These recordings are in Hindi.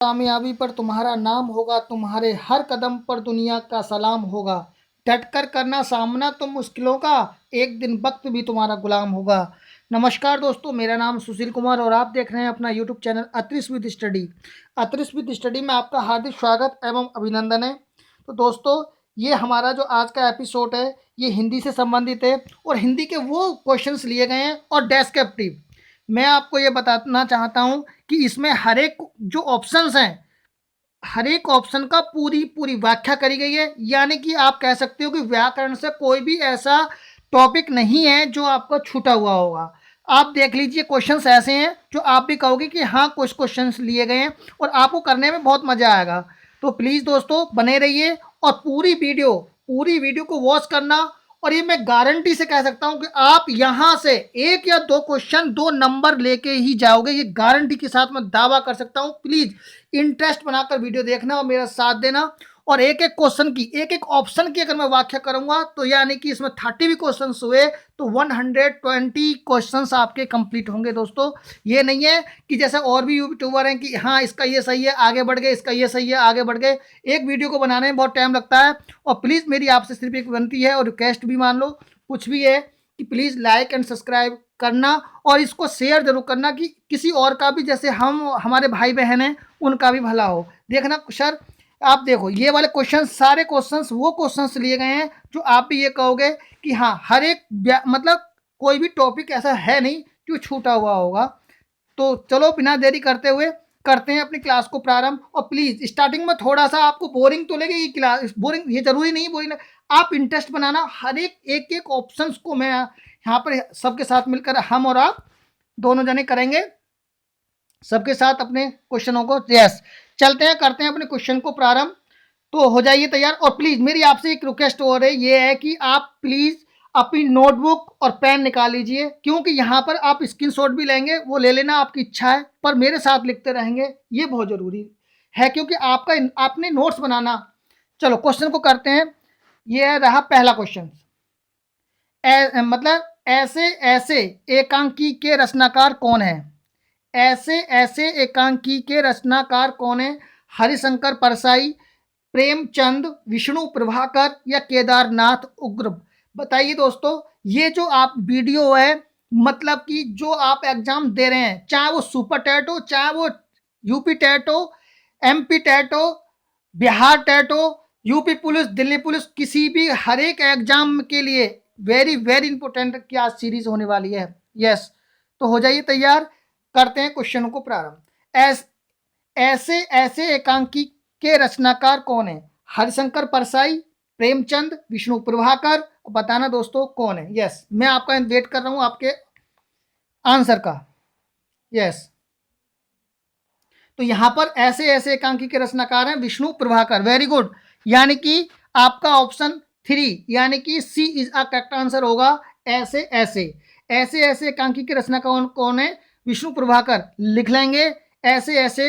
कामयाबी पर तुम्हारा नाम होगा, तुम्हारे हर कदम पर दुनिया का सलाम होगा। डट कर करना सामना तुम मुश्किलों का, एक दिन वक्त भी तुम्हारा गुलाम होगा। नमस्कार दोस्तों, मेरा नाम सुशील कुमार और आप देख रहे हैं अपना YouTube channel Atris with study. Atris with study में आपका हार्दिक स्वागत एवं अभिनंदन है। तो दोस्तों, ये हमारा जो आज का एपिसोड है ये हिंदी से संबंधित है और हिंदी के वो क्वेश्चंस लिए गए हैं और डेस्क्रिप्टिव। मैं आपको ये बताना चाहता हूँ कि इसमें हर एक जो ऑप्शंस हैं, हर एक ऑप्शन का पूरी पूरी व्याख्या करी गई है। यानी कि आप कह सकते हो कि व्याकरण से कोई भी ऐसा टॉपिक नहीं है जो आपका छूटा हुआ होगा। आप देख लीजिए, क्वेश्चंस ऐसे हैं जो आप भी कहोगे कि हाँ, कुछ क्वेश्चंस लिए गए हैं और आपको करने में बहुत मज़ा आएगा। तो प्लीज़ दोस्तों बने रहिए और पूरी वीडियो को वॉच करना। और ये मैं गारंटी से कह सकता हूं कि आप यहां से एक या दो क्वेश्चन, दो नंबर लेके ही जाओगे, ये गारंटी के साथ मैं दावा कर सकता हूं। प्लीज इंटरेस्ट बनाकर वीडियो देखना और मेरा साथ देना। और एक एक क्वेश्चन की, एक एक ऑप्शन की अगर मैं व्याख्या करूंगा तो यानी कि इसमें 30 भी क्वेश्चन हुए तो 120 क्वेश्चंस आपके कंप्लीट होंगे दोस्तों। ये नहीं है कि जैसे और भी यूट्यूबर हैं कि हाँ इसका ये सही है आगे बढ़ गए, इसका ये सही है आगे बढ़ गए। एक वीडियो को बनाने में बहुत टाइम लगता है। और प्लीज़ मेरी आपसे सिर्फ एक विनती है और रिक्वेस्ट भी मान लो, कुछ भी है, कि प्लीज़ लाइक एंड सब्सक्राइब करना और इसको शेयर जरूर करना कि किसी और का भी, जैसे हम हमारे भाई बहन हैं, उनका भी भला हो। देखना सर, आप देखो ये वाले क्वेश्चन, सारे क्वेश्चंस वो क्वेश्चंस लिए गए हैं जो आप भी ये कहोगे कि हाँ, हर एक मतलब कोई भी टॉपिक ऐसा है नहीं जो छूटा हुआ होगा। तो चलो बिना देरी करते हुए करते हैं अपनी क्लास को प्रारंभ। और प्लीज़ स्टार्टिंग में थोड़ा सा आपको बोरिंग तो लगेगी क्लास, बोरिंग ये जरूरी नहीं बोरिंग, आप इंटरेस्ट बनाना। हर एक एक ऑप्शंस को मैं यहाँ पर सबके साथ मिलकर हम और आप दोनों जने करेंगे सबके साथ अपने क्वेश्चनों को। यस, चलते हैं, करते हैं अपने क्वेश्चन को प्रारंभ। तो हो जाइए तैयार। और प्लीज़ मेरी आपसे एक रिक्वेस्ट हो रही है, ये है कि आप प्लीज़ अपनी नोटबुक और पेन निकाल लीजिए, क्योंकि यहाँ पर आप स्क्रीनशॉट भी लेंगे वो ले लेना, आपकी इच्छा है, पर मेरे साथ लिखते रहेंगे, ये बहुत ज़रूरी है क्योंकि आपका आपने नोट्स बनाना। चलो क्वेश्चन को करते हैं। ये रहा पहला क्वेश्चन। मतलब ऐसे ऐसे एकांकी के रचनाकार कौन है? ऐसे ऐसे एकांकी के रचनाकार कौन है? हरिशंकर परसाई, प्रेमचंद, विष्णु प्रभाकर या केदारनाथ उग्र? बताइए दोस्तों, ये जो आप वीडियो है, मतलब कि जो आप एग्जाम दे रहे हैं, चाहे वो सुपर टेट हो, चाहे वो यूपी टेट हो, एमपी टेट हो, बिहार टेट हो, यूपी पुलिस, दिल्ली पुलिस, किसी भी हर एक एग्जाम के लिए वेरी वेरी इंपॉर्टेंट क्या सीरीज होने वाली है। यस, तो हो जाइए तैयार, करते हैं क्वेश्चन को प्रारंभ। ऐसे ऐसे एकांकी के रचनाकार कौन है? हरिशंकर परसाई, प्रेमचंद, विष्णु प्रभाकर। बताना दोस्तों कौन है। यस, मैं आपका वेट कर रहा हूं आपके आंसर का। यस, तो यहां पर ऐसे ऐसे एकांकी के रचनाकार हैं विष्णु प्रभाकर। वेरी गुड, यानी कि आपका ऑप्शन 3 यानी कि सी इज अ करेक्ट आंसर होगा। ऐसे ऐसे ऐसे ऐसे एकांकी के रचनाकार कौन है? विष्णु प्रभाकर। लिख लेंगे, ऐसे ऐसे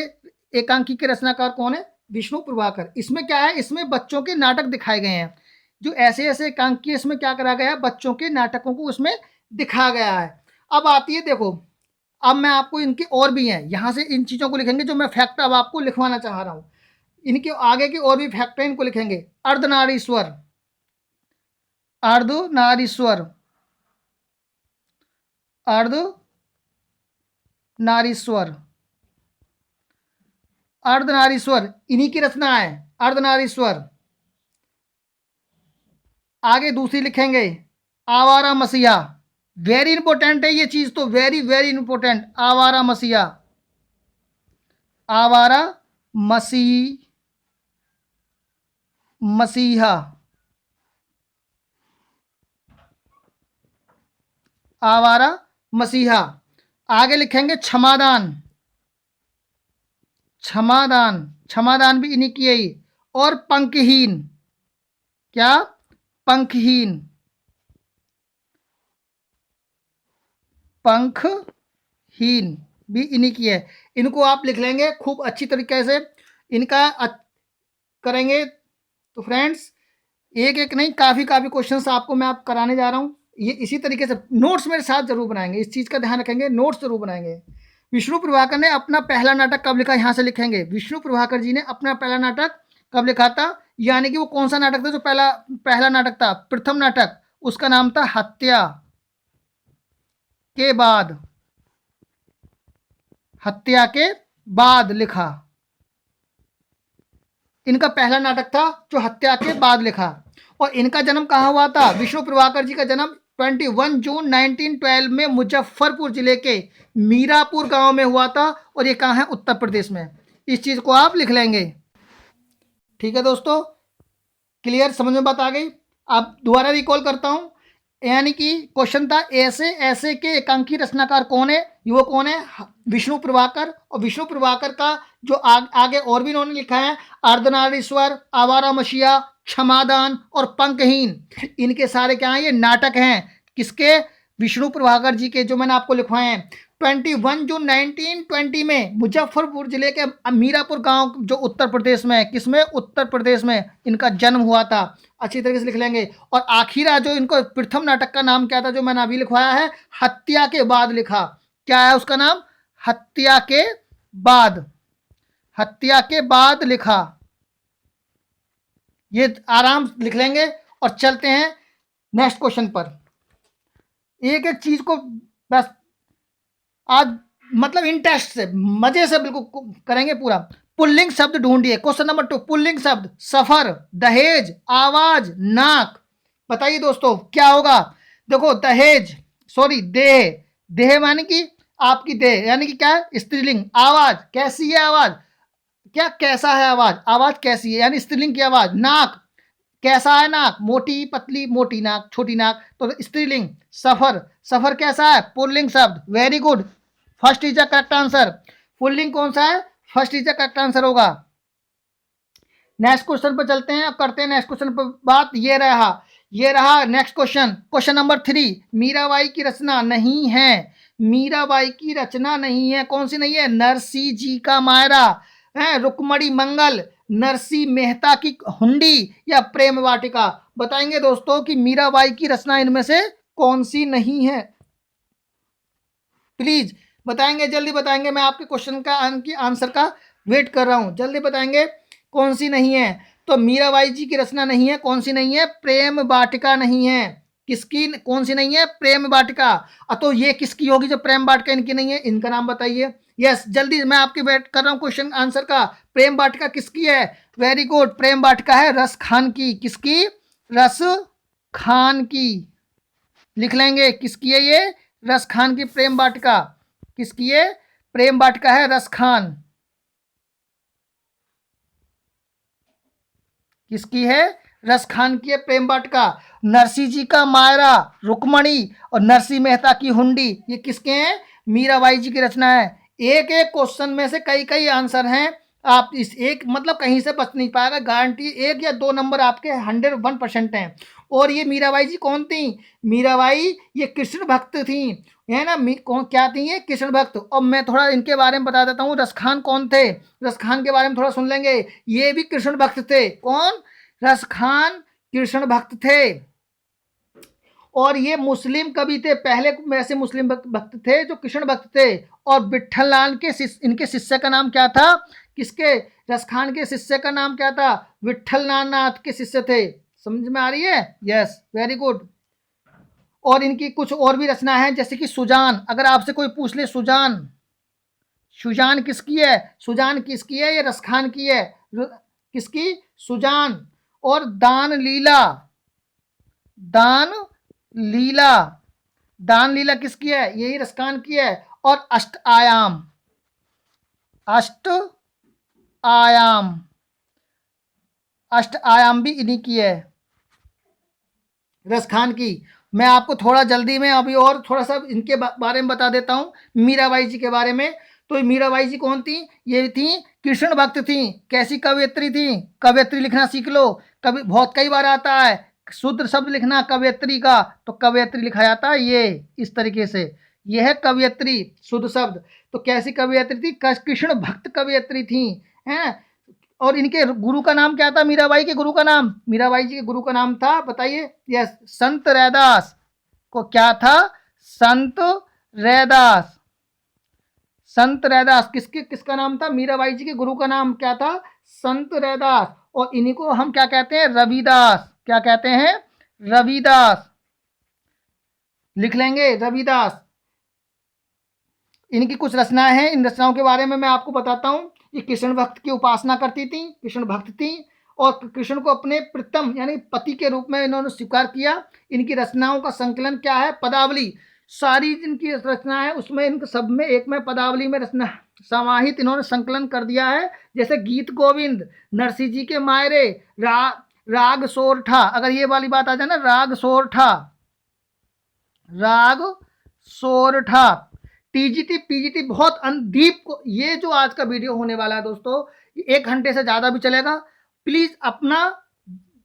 एकांकी के रचनाकार कौन है? विष्णु प्रभाकर। इसमें क्या है, इसमें बच्चों के नाटक दिखाए गए हैं। जो ऐसे ऐसे एकांकी, इसमें क्या करा गया है, बच्चों के नाटकों को उसमें दिखाया गया है। अब आती है, देखो अब मैं आपको इनके और भी हैं, यहाँ से इन चीज़ों को लिखेंगे जो मैं फैक्ट अब आपको लिखवाना चाह रहा हूँ। इनके आगे के और भी फैक्ट हैं, इनको लिखेंगे। अर्धनारीश्वर, अर्धनारीश्वर, अर्धनारीश्वर, अर्धनारीश्वर इन्हीं की रचना है, अर्धनारीश्वर। आगे दूसरी लिखेंगे आवारा मसीहा। वेरी इंपॉर्टेंट है ये चीज, तो वेरी वेरी इंपॉर्टेंट। आवारा मसीहा, आवारा मसीहा, आवारा मसीहा। आगे लिखेंगे क्षमादान, क्षमादान, क्षमादान भी इन्हीं की है। और पंखहीन, क्या? पंखहीन, पंखहीन भी इन्हीं की है। इनको आप लिख लेंगे खूब अच्छी तरीके से, इनका करेंगे। तो फ्रेंड्स, एक एक नहीं, काफ़ी काफ़ी क्वेश्चंस आपको मैं आप कराने जा रहा हूँ। ये इसी तरीके से नोट्स मेरे साथ जरूर बनाएंगे, इस चीज़ का ध्यान रखेंगे, नोट्स जरूर बनाएंगे। विष्णु प्रभाकर ने अपना पहला नाटक कब लिखा, यहाँ से लिखेंगे। विष्णु प्रभाकर जी ने अपना पहला नाटक कब लिखा था, यानी कि वो कौन सा नाटक था जो पहला पहला नाटक था, प्रथम नाटक, उसका नाम था हत्या के बाद। हत्या के बाद लिखा, इनका पहला नाटक था जो हत्या के बाद लिखा। और इनका जन्म कहाँ हुआ था, विष्णु प्रभाकर जी का जन्म 21 जून 1912 में मुजफ्फरपुर जिले के मीरापुर गांव में हुआ था, और ये कहाँ है, उत्तर प्रदेश में। इस चीज को आप लिख लेंगे। ठीक है दोस्तों, क्लियर, समझ में बात आ गई। अब दोबारा रिकॉल करता हूं, यानी कि क्वेश्चन था ऐसे ऐसे के एकांकी रचनाकार कौन है, वो कौन है, विष्णु प्रभाकर। और विष्णु प्रभाकर का जो आगे और भी इन्होंने लिखा है, अर्धनारीश्वर, आवारा मशिया, क्षमादान और पंकहीन, इनके सारे क्या हैं, ये नाटक हैं। किसके, विष्णु प्रभाकर जी के, जो मैंने आपको लिखवाए हैं। 21 जून 1920 में मुजफ्फरपुर जिले के मीरापुर गांव जो उत्तर प्रदेश में है, किसमें, उत्तर प्रदेश में इनका जन्म हुआ था। अच्छी तरीके से लिख लेंगे। और आखिर जो इनको प्रथम नाटक का नाम क्या था जो मैंने अभी लिखवाया है, हत्या के बाद लिखा। क्या है उसका नाम, हत्या के बाद, हत्या के बाद लिखा। ये आराम लिख लेंगे। और चलते हैं नेक्स्ट क्वेश्चन पर। एक एक चीज को बस आज मतलब इंटरेस्ट से, मजे से बिल्कुल करेंगे पूरा। पुल्लिंग शब्द ढूंढिए। क्वेश्चन नंबर 2, पुल्लिंग शब्द, सफर, दहेज, आवाज, नाक। बताइए दोस्तों क्या होगा। देखो दहेज, सॉरी देह, देह माने कि आपकी देह, यानी कि क्या है, स्त्रीलिंग। आवाज, कैसी है आवाज, क्या कैसा है आवाज, आवाज कैसी है, यानी स्त्रीलिंग की आवाज। नाक, कैसा है नाक, मोटी पतली, मोटी नाक, छोटी नाक, तो स्त्रीलिंग। सफर, सफर कैसा है, पुल्लिंग शब्द। Very good, first is the correct answer. Pulling कौन सा है, first is the correct answer होगा। नेक्स्ट क्वेश्चन पर चलते हैं, अब करते हैं नेक्स्ट क्वेश्चन पर बात। ये रहा next question. Question number 3, Mirabai की रचना नहीं है, मीराबाई की रचना नहीं है, कौन सी नहीं है, नरसी जी का मायरा है, रुक्मणी मंगल, नरसी मेहता की हुंडी, या प्रेम वाटिका। बताएंगे दोस्तों कि मीराबाई की रचना इनमें से कौन सी नहीं है, प्लीज बताएंगे, जल्दी बताएंगे। मैं आपके क्वेश्चन का आंसर का वेट कर रहा हूं, जल्दी बताएंगे कौन सी नहीं है। तो मीराबाई जी की रचना नहीं है, कौन सी नहीं है, प्रेम वाटिका नहीं है। किसकी कौन सी नहीं है, प्रेम वाटिका। तो ये किसकी होगी जो प्रेम वाटिका इनकी नहीं है, इनका नाम बताइए। यस, जल्दी, मैं आपकी वेट कर रहा हूँ क्वेश्चन आंसर का। प्रेम वाटिका किसकी है, वेरी गुड, प्रेम वाटिका है रस खान की। किसकी, रस खान की। लिख लेंगे किसकी है ये, रस खान की प्रेम वाटिका। किसकी है, प्रेम वाटिका है रस खान। किसकी है, रस खान की है प्रेम वाटिका। नरसी जी का मायरा, रुक्मणी और नरसी मेहता की हुंडी, ये किसके हैं, मीराबाई जी की रचना है। एक एक क्वेश्चन में से कई कई आंसर हैं। आप इस एक मतलब कहीं से बच नहीं पाएगा, गारंटी 1 या 2 नंबर आपके 101% हैं। और ये मीराबाई जी कौन थी, मीराबाई ये कृष्ण भक्त थी, है ना। कौन क्या थी ये, कृष्ण भक्त। और मैं थोड़ा इनके बारे में बता देता हूँ, रसखान कौन थे, रसखान के बारे में थोड़ा सुन लेंगे। ये भी कृष्ण भक्त थे, कौन, रसखान कृष्ण भक्त थे। और ये मुस्लिम कवि थे, पहले वैसे मुस्लिम भक्त थे जो कृष्ण भक्त थे। और विठल लाल के इनके शिष्य का नाम क्या था, किसके, रसखान के शिष्य का नाम क्या था, विठल नाथ के शिष्य थे। समझ में आ रही है, यस, वेरी गुड। और इनकी कुछ और भी रचना है, जैसे कि सुजान। अगर आपसे कोई पूछ ले सुजान, सुजान किसकी है, सुजान किसकी है, ये रसखान की है। किसकी, सुजान। और दान लीला, दान लीला, दान लीला किसकी है, यही रसखान की है। और अष्ट आयाम, अष्ट आयाम, अष्ट आयाम भी इन्हीं की है, रसखान की। मैं आपको थोड़ा जल्दी में अभी और थोड़ा सा इनके बारे में बता देता हूँ, मीराबाई जी के बारे में। तो मीराबाई जी कौन थी, ये थी कृष्ण भक्त थी। कैसी कवयित्री थी, कवयित्री लिखना सीख लो, कभी बहुत कई बार आता है शुद्ध शब्द लिखना कवयित्री का, तो कवयित्री लिखा जाता है ये इस तरीके से, ये है कवयित्री शुद्ध शब्द। तो कैसी कवयित्री थी, कृष्ण भक्त कवयित्री थी, हैं। और इनके गुरु का नाम क्या था, मीराबाई के गुरु का नाम, मीराबाई जी के गुरु का नाम था, बताइए, यस, संत रैदास। को क्या था, संत रैदास, संत रैदास किसका नाम था? मीराबाई जी के गुरु का नाम क्या था? संत रैदास। और इन्हीं को हम क्या कहते हैं? रविदास। क्या कहते हैं? रविदास। लिख लेंगे रविदास। इनकी कुछ रचनाएं हैं, इन रचनाओं के बारे में मैं आपको बताता हूँ। ये कृष्ण भक्त की उपासना करती थी, कृष्ण भक्त थी और कृष्ण को अपने प्रीतम यानी पति के रूप में इन्होंने स्वीकार किया। इनकी रचनाओं का संकलन क्या है? पदावली। सारी जिनकी रचना है उसमें इनके सब में एक में पदावली में रचना समाहित इन्होंने संकलन कर दिया है। जैसे गीत गोविंद, नरसिंह जी के मायरे, राग सोरठा। अगर ये वाली बात आ जाए ना, राग सोरठा, राग सोरठा, टीजीटी पीजीटी, बहुत डीप। ये जो आज का वीडियो होने वाला है दोस्तों, 1 घंटे से ज़्यादा भी चलेगा। प्लीज़ अपना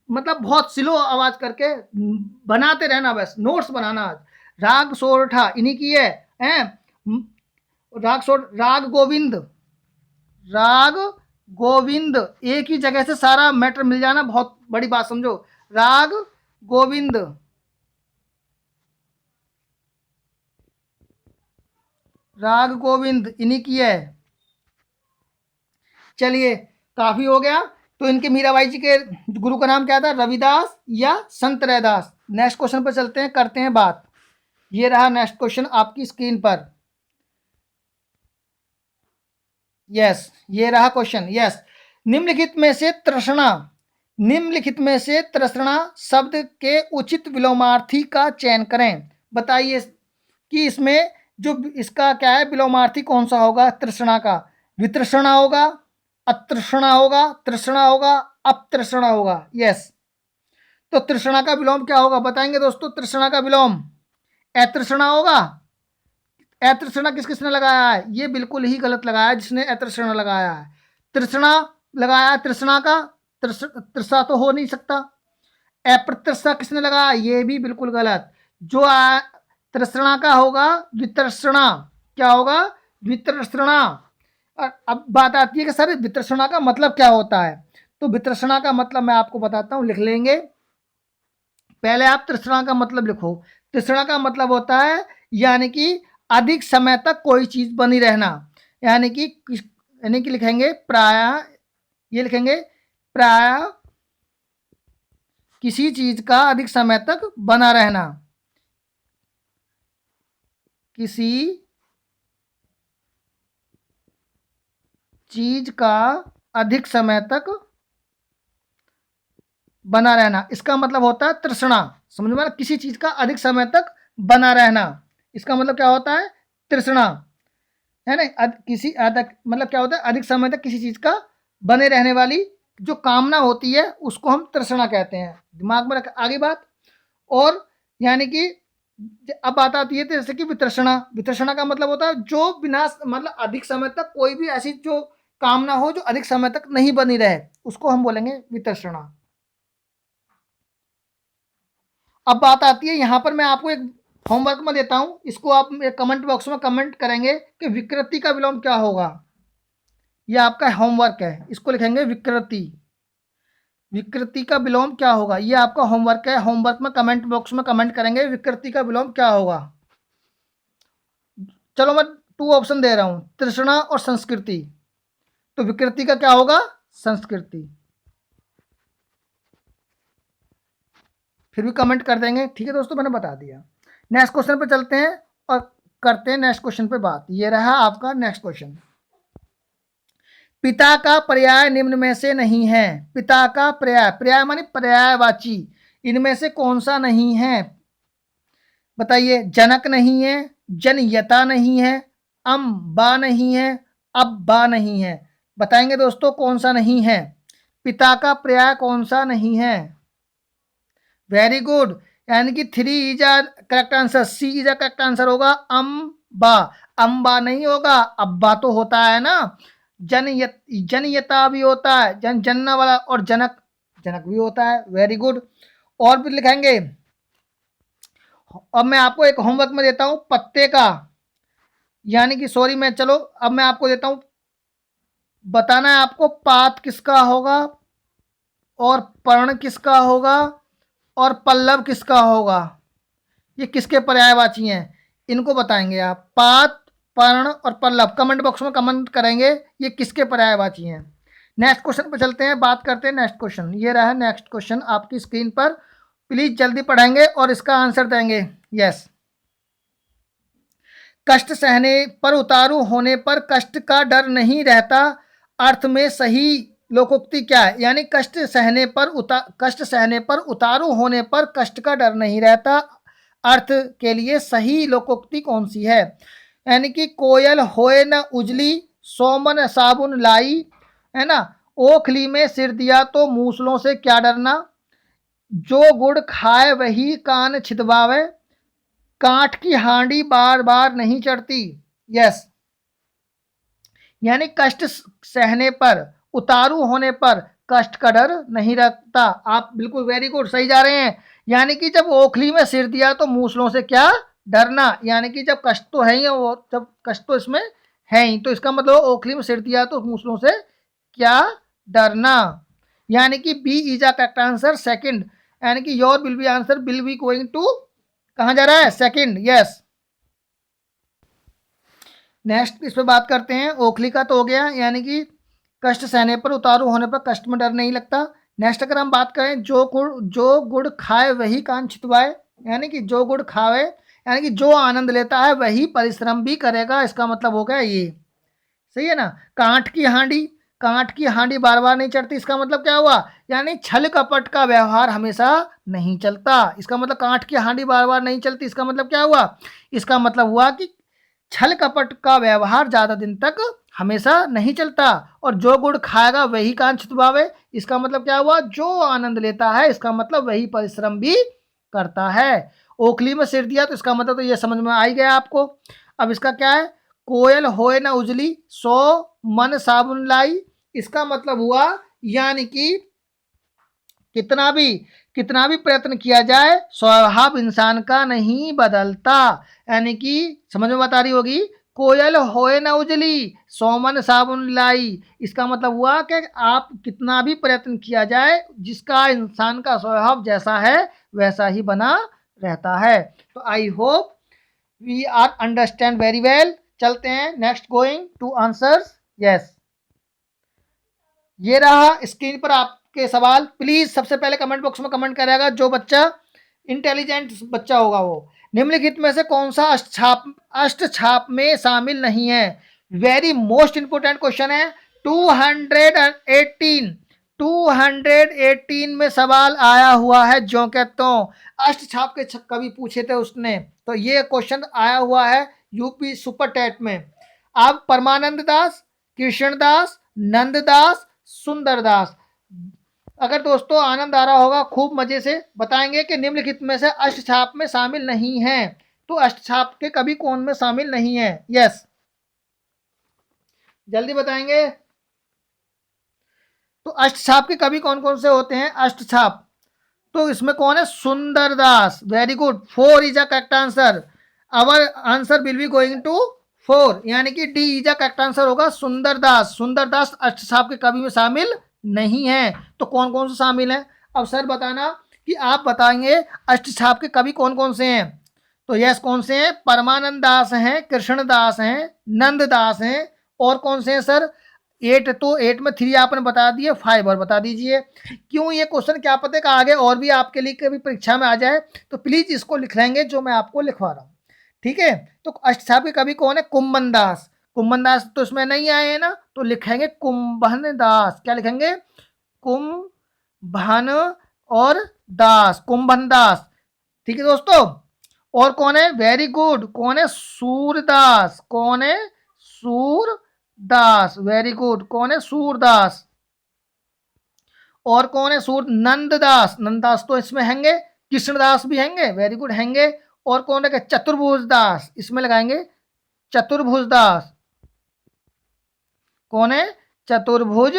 मतलब बहुत स्लो आवाज़ करके बनाते रहना, बस नोट्स बनाना। आज राग सोरठा इन्हीं की है। राग गोविंद, राग गोविंद, एक ही जगह से सारा मैटर मिल जाना बहुत बड़ी बात समझो। राग गोविंद, राग गोविंद इन्हीं की है। चलिए काफी हो गया। तो इनके मीराबाई जी के गुरु का नाम क्या था? रविदास या संत रैदास। नेक्स्ट क्वेश्चन पर चलते हैं, करते हैं बात। ये रहा नेक्स्ट क्वेश्चन आपकी स्क्रीन पर। यस, ये रहा क्वेश्चन। यस, निम्नलिखित में से तृष्णा, निम्नलिखित में से तृष्णा शब्द के उचित विलोमार्थी का चयन करें। बताइए कि इसमें जो इसका क्या है, विलोमार्थी कौन सा होगा? तृष्णा का वितृष्णा होगा, अतृष्णा होगा, तृष्णा होगा, अपतृष्णा होगा। यस, तो तृष्णा का विलोम क्या होगा बताएंगे दोस्तों? तृष्णा का विलोम अतृष्णा होगा। अतृष्णा किसने लगाया है? ये बिल्कुल ही गलत लगाया है जिसने अतृष्णा लगाया है। तृष्णा लगाया तृष्णा का, तृष्णा तो हो नहीं सकता। अप्रतृष्णा किसने लगाया? ये भी बिल्कुल गलत। जो तृष्णा का होगा वितृष्णा। क्या होगा? वितृष्णा। अब बात आती है कि सर वितृष्णा का मतलब क्या होता है? तो वितृष्णा का मतलब मैं आपको बताता हूं, लिख लेंगे। पहले आप तृष्णा का मतलब लिखो। तृष्णा का मतलब होता है यानी कि अधिक समय तक कोई चीज बनी रहना, यानी कि लिखेंगे प्राय, ये लिखेंगे प्राय किसी चीज का अधिक समय तक बना रहना, किसी चीज का अधिक समय तक बना रहना, इसका मतलब होता है तृष्णा। समझ में? किसी चीज का अधिक समय तक बना रहना, इसका मतलब क्या होता है? तृष्णा है ना। किसी अधिक मतलब क्या होता है? अधिक समय तक किसी चीज का बने रहने वाली जो कामना होती है उसको हम तृष्णा कहते हैं। दिमाग में रख आगे बात। और यानी कि अब बात आती है जैसे कि वितृष्णा। वितृष्णा का मतलब होता है जो बिना मतलब अधिक समय तक कोई भी ऐसी जो कामना हो जो अधिक समय तक नहीं बनी रहे, उसको हम बोलेंगे वितृष्णा। अब बात आती है यहाँ पर मैं आपको एक होमवर्क में देता हूं, इसको आप कमेंट बॉक्स में कमेंट करेंगे कि विकृति का विलोम क्या होगा। यह आपका होमवर्क है, इसको लिखेंगे विकृति। विकृति का विलोम क्या होगा? ये आपका होमवर्क है। होमवर्क में कमेंट बॉक्स में कमेंट करेंगे विकृति का विलोम क्या होगा। चलो मैं 2 ऑप्शन दे रहा हूं, तृष्णा और संस्कृति। तो विकृति का क्या होगा? संस्कृति। फिर भी कमेंट कर देंगे, ठीक है दोस्तों, मैंने बता दिया। नेक्स्ट क्वेश्चन पे चलते हैं और करते हैं नेक्स्ट क्वेश्चन पे बात। ये रहा आपका नेक्स्ट क्वेश्चन। पिता का पर्याय निम्न में से नहीं है। पिता का पर्याय, पर्याय मानी पर्यायवाची, इनमें से कौन सा नहीं है बताइए? जनक नहीं है, जनयता नहीं है, अम्बा नहीं है, अब्बा नहीं है। बताएंगे दोस्तों कौन सा नहीं है? पिता का पर्याय कौन सा नहीं है? वेरी गुड, यानी कि 3 is a correct answer, C is a correct answer होगा। अम्बा, अम्बा नहीं होगा, अब्बा तो होता है ना। जनयता भी होता है, जनना वाला, और जनक, जनक भी होता है। Very good. और भी लिखेंगे। अब मैं आपको एक होमवर्क में देता हूं पत्ते का, यानी कि सॉरी मैं, चलो अब मैं आपको देता हूं, बताना है आपको पात किसका होगा और पर्ण किसका होगा और पल्लव किसका होगा। ये किसके पर्यायवाची हैं, इनको बताएंगे आप। पात पर्ण और पल्लव कमेंट बॉक्स में कमेंट करेंगे ये किसके पर्यायवाची हैं। नेक्स्ट क्वेश्चन पर चलते हैं, बात करते हैं नेक्स्ट क्वेश्चन। ये रहा नेक्स्ट क्वेश्चन आपकी स्क्रीन पर, प्लीज जल्दी पढ़ेंगे और इसका आंसर देंगे। यस, कष्ट सहने पर उतारू होने पर कष्ट का डर नहीं रहता, अर्थ में सही लोकोक्ति क्या है? यानी कष्ट सहने पर उतारू होने पर कष्ट का डर नहीं रहता, अर्थ के लिए सही लोकोक्ति कौन सी है? यानी कि कोयल होए न उजली, सोमन साबुन लाई, है ना, ओखली में सिर दिया तो मूसलों से क्या डरना, जो गुड़ खाए वही कान छिदवावे, कांठ की हांडी बार बार नहीं चढ़ती। यस, यानी कष्ट सहने पर उतारू होने पर कष्ट का डर नहीं रखता। आप बिल्कुल वेरी गुड, सही जा रहे हैं। यानी कि जब ओखली में सिर दिया तो मूसलों से क्या डरना, यानी कि जब कष्ट तो है ही, वो जब कष्ट तो इसमें है ही, तो इसका मतलब ओखली में सिर दिया तो मूसलों से क्या डरना। यानी कि B is a correct answer second, यानी कि your will be answer will be going to कहां जा रहा है? सेकंड। यस, नेक्स्ट इस पर बात करते हैं। ओखली का तो हो गया, यानी कि कष्ट सहने पर उतारू होने पर कष्ट में डर नहीं लगता। नेक्स्ट अगर हम बात करें, जो गुड़ खाए वही कान छितवाए, यानी कि जो गुड़ खावे यानी कि जो आनंद लेता है वही परिश्रम भी करेगा, इसका मतलब हो गया ये। सही है ना। कांठ की हांडी बार बार नहीं चढ़ती, इसका मतलब क्या हुआ? यानी छल कपट का व्यवहार हमेशा नहीं चलता। इसका मतलब कांठ की हांडी बार बार नहीं चलती, इसका मतलब क्या हुआ? इसका मतलब हुआ कि छल कपट का व्यवहार ज्यादा दिन तक हमेशा नहीं चलता। और जो गुड़ खाएगा वही कान छितवावे, इसका मतलब क्या हुआ? जो आनंद लेता है, इसका मतलब वही परिश्रम भी करता है। ओखली में सिर दिया तो इसका मतलब तो ये समझ में आ ही गया आपको। अब इसका क्या है? कोयल होए न उजली, सो मन साबुन लाई, इसका मतलब हुआ यानी कि कितना भी प्रयत्न किया जाए स्वभाव इंसान का नहीं बदलता। यानी कि समझ में बता रही होगी, कोयल होए न उजली, सोमन साबुन लाई, इसका मतलब हुआ कि आप कितना भी प्रयत्न किया जाए, जिसका इंसान का स्वभाव जैसा है वैसा ही बना रहता है। तो I hope we are understand very well. चलते हैं next, going to answers. Yes, ये रहा स्क्रीन पर आपके सवाल। प्लीज सबसे पहले कमेंट बॉक्स में कमेंट करेगा जो बच्चा इंटेलिजेंट बच्चा होगा वो। निम्नलिखित में से कौन सा अष्ट छाप में शामिल नहीं है? वेरी मोस्ट इंपोर्टेंट क्वेश्चन है। 218 में सवाल आया हुआ है जो के तो अष्ट छाप के कभी पूछे थे उसने, तो ये क्वेश्चन आया हुआ है यूपी सुपर टेट में। अब परमानंद दास, कृष्ण दास, नंद दास, सुंदर दास। अगर दोस्तों आनंद आ रहा होगा, खूब मजे से बताएंगे कि निम्नलिखित में से अष्टछाप में शामिल नहीं है। तो अष्टछाप के कवि कौन में शामिल नहीं है? यस, जल्दी बताएंगे। तो अष्टछाप के कवि कौन कौन से होते हैं? अष्टछाप तो इसमें कौन है? Sundar Das. Very good, 4 is a correct answer. Our answer will be going to 4, यानी कि D is a correct answer होगा सुंदर दास। सुंदर दास अष्टछाप के कवि में शामिल नहीं है। तो कौन कौन से शामिल है? अब सर बताना कि आप बताएंगे अष्टछाप के कवि कौन कौन से हैं। तो यस, कौन से हैं? परमानंद दास हैं, कृष्ण दास हैं, नंद दास हैं, और कौन से हैं सर? 8, तो 8 में 3 आपने बता दिए, 5 और बता दीजिए। क्यों ये क्वेश्चन क्या पता है कि आगे और भी आपके लिए कभी परीक्षा में आ जाए, तो प्लीज इसको लिख लेंगे जो मैं आपको लिखवा रहा हूँ। ठीक है, तो अष्टछाप के कवि कौन है? कुंभन दास। कुंभन दास तो इसमें नहीं आए हैं ना, तो लिखेंगे कुंभन दास। क्या लिखेंगे? कुंभन और दास, कुंभन दास। ठीक है दोस्तों। और कौन है? वेरी गुड, कौन है? सूरदास। कौन है? सूरदास। वेरी गुड, कौन है? सूरदास। और कौन है? नंददास। नंददास तो इसमें हैंगे, कृष्णदास भी हैंगे, वेरी गुड हैंगे। और कौन है? चतुर्भुज दास, इसमें लगाएंगे चतुर्भुज दास। कौन है? चतुर्भुज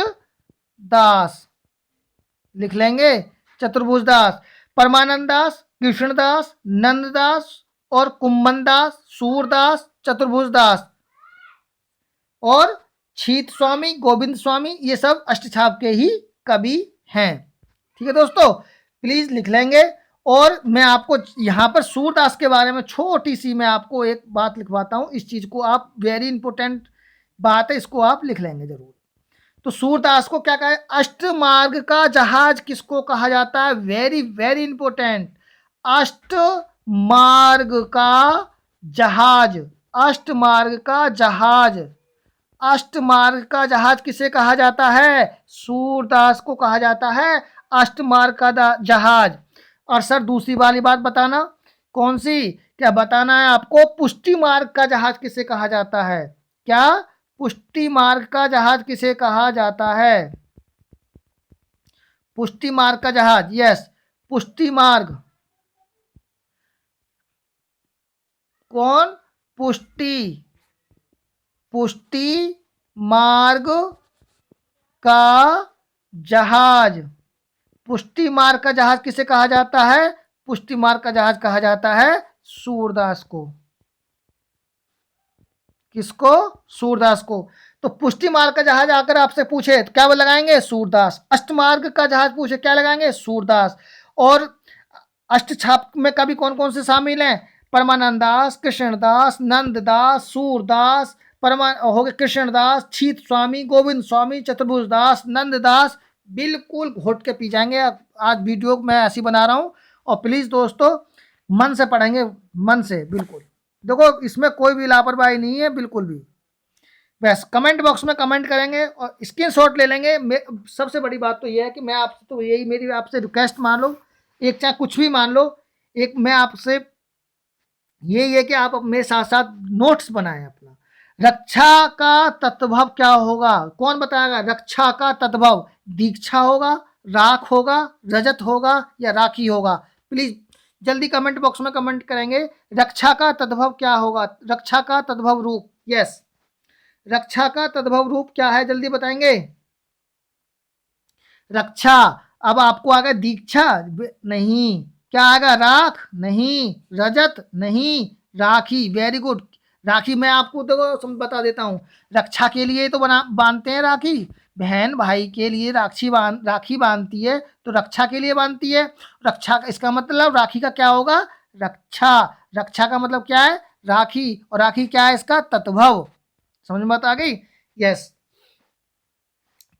दास, लिख लेंगे चतुर्भुज दास। परमानंद दास, कृष्णदास, नंददास और कुंभन दास, सूरदास, चतुर्भुज दास और छीत स्वामी, गोविंद स्वामी, ये सब अष्टछाप के ही कवि हैं। ठीक है दोस्तों, प्लीज लिख लेंगे। और मैं आपको यहाँ पर सूरदास के बारे में छोटी सी मैं आपको एक बात लिखवाता हूँ, इस चीज़ को आप वेरी इंपॉर्टेंट बात है, इसको आप लिख लेंगे जरूर। तो सूरदास को क्या कहा है? अष्टमार्ग का जहाज किसको कहा जाता है? वेरी वेरी इंपॉर्टेंट, अष्टमार्ग का जहाज, अष्टमार्ग का जहाज, अष्टमार्ग का जहाज किसे कहा जाता है? सूरदास को कहा जाता है अष्टमार्ग का जहाज। और सर दूसरी वाली बात बताना, कौन सी? क्या बताना है आपको? पुष्टि मार्ग का जहाज किसे कहा जाता है? क्या? पुष्टि मार्ग का जहाज किसे कहा जाता है? पुष्टि मार्ग का जहाज, यस, पुष्टि मार्ग। कौन? पुष्टि, पुष्टि मार्ग का जहाज। पुष्टि मार्ग का जहाज किसे कहा जाता है? पुष्टि मार्ग का जहाज कहा जाता है सूरदास को। किसको? सूरदास को। तो पुष्टि मार्ग का जहाज आकर आपसे पूछे तो क्या वो लगाएंगे? सूरदास। अष्टमार्ग का जहाज पूछे क्या लगाएंगे? सूरदास। और अष्टछाप में कभी कौन कौन से शामिल हैं? परमानंदास, कृष्णदास, नंददास, सूरदास, हो गए कृष्णदास, छीत स्वामी, गोविंद स्वामी, चतुर्भुजदास, नंददास। बिल्कुल घोट के पी जाएंगे। आज वीडियो मैं ऐसी बना रहा हूँ, और प्लीज़ दोस्तों मन से पढ़ेंगे, मन से बिल्कुल। देखो इसमें कोई भी लापरवाही नहीं है बिल्कुल भी। बस कमेंट बॉक्स में कमेंट करेंगे और स्क्रीनशॉट ले लेंगे। सबसे बड़ी बात तो ये है कि मैं आपसे, तो यही मेरी आपसे रिक्वेस्ट मान लो, एक चाहे कुछ भी मान लो, एक मैं आपसे यही है कि आप मेरे साथ साथ नोट्स बनाएं अपना। रक्षा का तत्भव क्या होगा? कौन बताएगा? रक्षा का तत्भव दीक्षा होगा, राख होगा, रजत होगा, या राखी होगा? प्लीज जल्दी कमेंट बॉक्स में कमेंट करेंगे। रक्षा का तद्भव क्या होगा? रक्षा का तद्भव रूप, यस, रक्षा का तद्भव रूप क्या है? जल्दी बताएंगे। रक्षा। अब आपको आ गया दीक्षा, नहीं। क्या आएगा? राख, नहीं। रजत, नहीं। राखी, वेरी गुड। राखी मैं आपको तो बता देता हूँ, रक्षा के लिए तो बना बांधते हैं राखी। बहन भाई के लिए राखी बांधती है, तो रक्षा के लिए बांधती है। रक्षा का इसका मतलब राखी का क्या होगा? रक्षा। रक्षा का मतलब क्या है? राखी। और राखी क्या है? इसका तत्भव। समझ में बात आ गई? यस।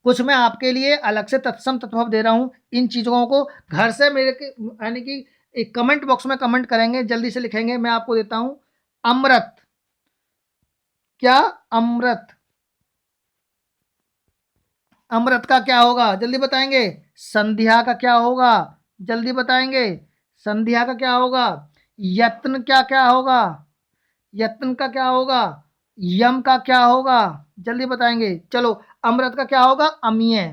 कुछ मैं आपके लिए अलग से तत्सम तत्भव दे रहा हूँ। इन चीज़ों को घर से मेरे यानी कि एक कमेंट बॉक्स में कमेंट करेंगे, जल्दी से लिखेंगे। मैं आपको देता हूँ अमृत। क्या? अमृत। अमृत का क्या होगा? जल्दी बताएंगे। संध्या का क्या होगा? जल्दी बताएंगे। संध्या का क्या होगा? यत्न क्या क्या होगा? यत्न का क्या होगा? यम का क्या होगा? जल्दी बताएंगे। चलो, अमृत का क्या होगा? अमीय।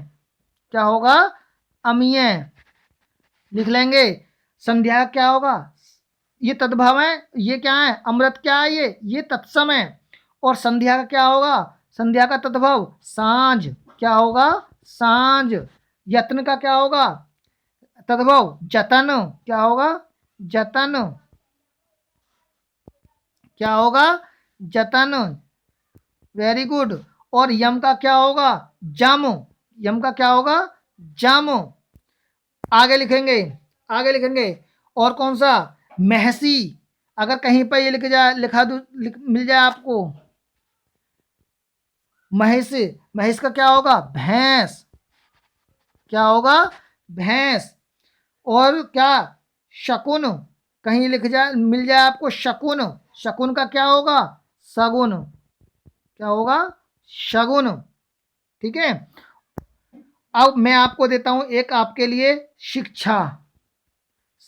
क्या होगा? अमीय। लिख लेंगे। संध्या क्या होगा? ये तद्भव है, ये क्या है? अमृत क्या है? ये तत्सम है। और संध्या का क्या होगा? संध्या का तद्भव सांझ। क्या होगा? सांझ। यत्न का क्या होगा? तद्भव जतन। क्या होगा? जतन। क्या होगा? जतन। Very good. और यम का क्या होगा? जम। यम का क्या होगा? जम। आगे लिखेंगे, आगे लिखेंगे। और कौन सा? महसी। अगर कहीं पर ये मिल जाए आपको महिष। महिष का क्या होगा? भैंस। क्या होगा? भैंस। और क्या? शकुन। कहीं मिल जाए आपको शकुन। शकुन का क्या होगा? सगुन। क्या होगा? शगुन। ठीक है। अब मैं आपको देता हूं एक आपके लिए शिक्षा।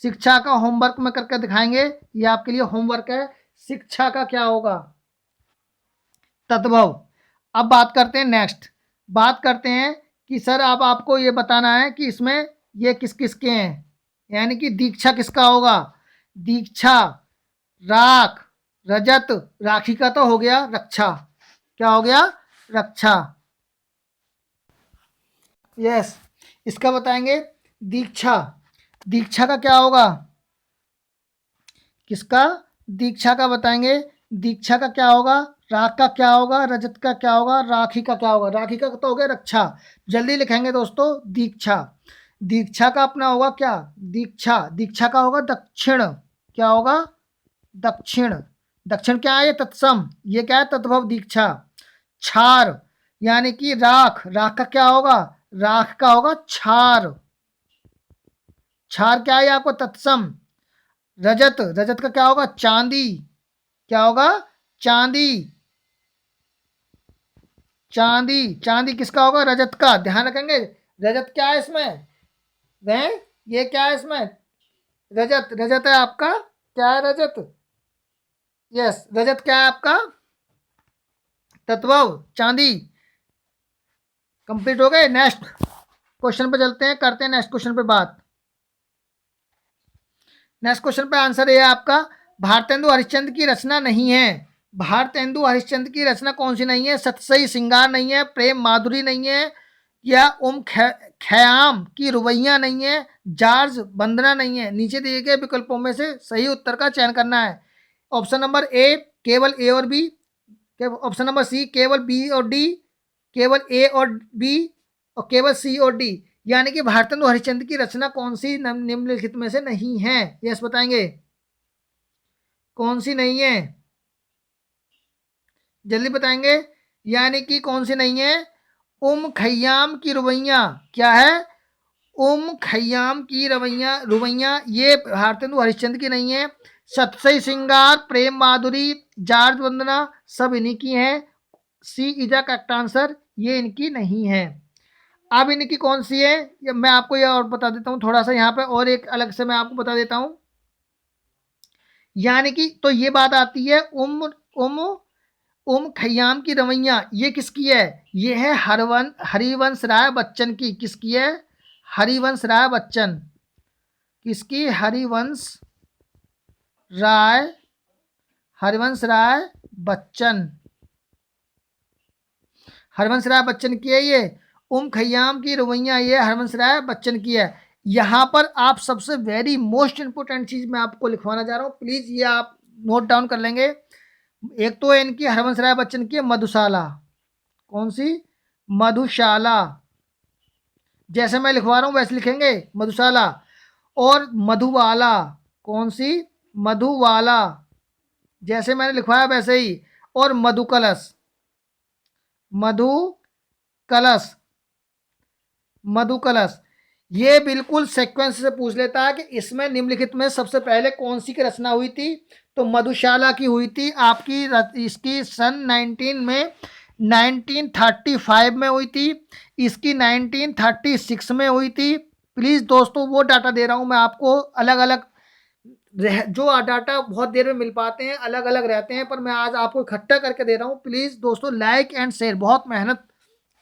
शिक्षा का होमवर्क में करके दिखाएंगे। ये आपके लिए होमवर्क है। शिक्षा का क्या होगा? तद्भव। अब बात करते हैं, नेक्स्ट बात करते हैं कि सर अब आपको ये बताना है कि इसमें ये किस किस के हैं, यानी कि दीक्षा किसका होगा? दीक्षा, राख, रजत। राखी का तो हो गया। रक्षा। क्या हो गया? रक्षा। यस। इसका बताएंगे दीक्षा। दीक्षा का क्या होगा? किसका? दीक्षा का बताएंगे। दीक्षा का क्या होगा? राख का क्या होगा? रजत का क्या होगा? राखी का क्या होगा? राखी का तो हो गया रक्षा। जल्दी लिखेंगे दोस्तों। दीक्षा। दीक्षा का अपना होगा क्या, दीक्षा, दीक्षा का होगा दक्षिण, क्या होगा, दक्षिण, दक्षिण क्या है, ये तत्सम, ये क्या है, तद्भव दीक्षा। क्षार यानी कि राख, राख का क्या होगा, राख का होगा क्षार, क्षार क्या है आपको, तत्सम। रजत, रजत का क्या होगा, चांदी, क्या होगा, चांदी, चांदी, चांदी किसका होगा, रजत का, ध्यान रखेंगे। रजत क्या है इसमें, वह ये क्या है इसमें, रजत, रजत है आपका, क्या है रजत, यस, रजत क्या है आपका, तत्व चांदी। कंप्लीट हो गए। नेक्स्ट क्वेश्चन पे चलते हैं, करते हैं नेक्स्ट क्वेश्चन पे बात। नेक्स्ट क्वेश्चन पे आंसर ये है आपका, भारतेंदु हरिश्चंद्र की रचना नहीं है। भारतेंदु हरिश्चंद्र की रचना कौन सी नहीं है, सतसई सिंगार नहीं है, प्रेम माधुरी नहीं है, या खयाम की रुबैया नहीं है, जॉर्ज वंदना नहीं है। नीचे दिए गए विकल्पों में से सही उत्तर का चयन करना है। ऑप्शन नंबर ए केवल ए और बी, ऑप्शन नंबर सी केवल बी और डी, केवल ए और बी, और केवल सी और डी। यानी कि भारतेंदु हरिश्चंद्र की रचना कौन सी निम्नलिखित में से नहीं है, यस बताएंगे, कौन सी नहीं है, जल्दी बताएंगे। यानी कि कौन सी नहीं है, खयाम की रुबैया, क्या है, खयाम की रवैया रुबैया, ये भारतेंदु हरिश्चंद्र की नहीं है। सतसई सिंगार, प्रेम माधुरी, जॉर्ज वंदना सब इन्हीं की हैं। सी इज द करेक्ट आंसर, ये इनकी नहीं है। अब इनकी कौन सी है, मैं आपको यह और बता देता हूँ थोड़ा सा, यहाँ पे और एक अलग से मैं आपको बता देता हूँ। यानी कि तो ये बात आती है, खयाम की रवैया ये किसकी है, ये है हरिवंश राय बच्चन की, किसकी है, हरिवंश राय बच्चन, किसकी, राय हरिवंश राय बच्चन, हरिवंश राय बच्चन की है ये। खयाम की रवैया ये हरिवंश राय बच्चन की है। यहाँ पर आप सबसे वेरी मोस्ट इंपोर्टेंट चीज मैं आपको लिखवाना चाह रहा हूँ, प्लीज ये आप नोट डाउन कर लेंगे। एक तो है इनकी हरिवंश राय बच्चन की मधुशाला, कौन सी, मधुशाला, जैसे मैं लिखवा रहा हूँ वैसे लिखेंगे मधुशाला। और मधुबाला, कौन सी, मधुबाला, जैसे मैंने लिखवाया वैसे ही। और मधुकलश, मधुकलश, मधुकलश, ये बिल्कुल सीक्वेंस से पूछ लेता है कि इसमें निम्नलिखित में सबसे पहले कौन सी की रचना हुई थी, तो मधुशाला की हुई थी आपकी, इसकी सन 1935 में हुई थी, इसकी 1936 में हुई थी। प्लीज़ दोस्तों वो डाटा दे रहा हूँ मैं आपको, अलग अलग जो डाटा बहुत देर में मिल पाते हैं अलग अलग रहते हैं, पर मैं आज आपको इकट्ठा करके दे रहा हूँ। प्लीज़ दोस्तों लाइक एंड शेयर, बहुत मेहनत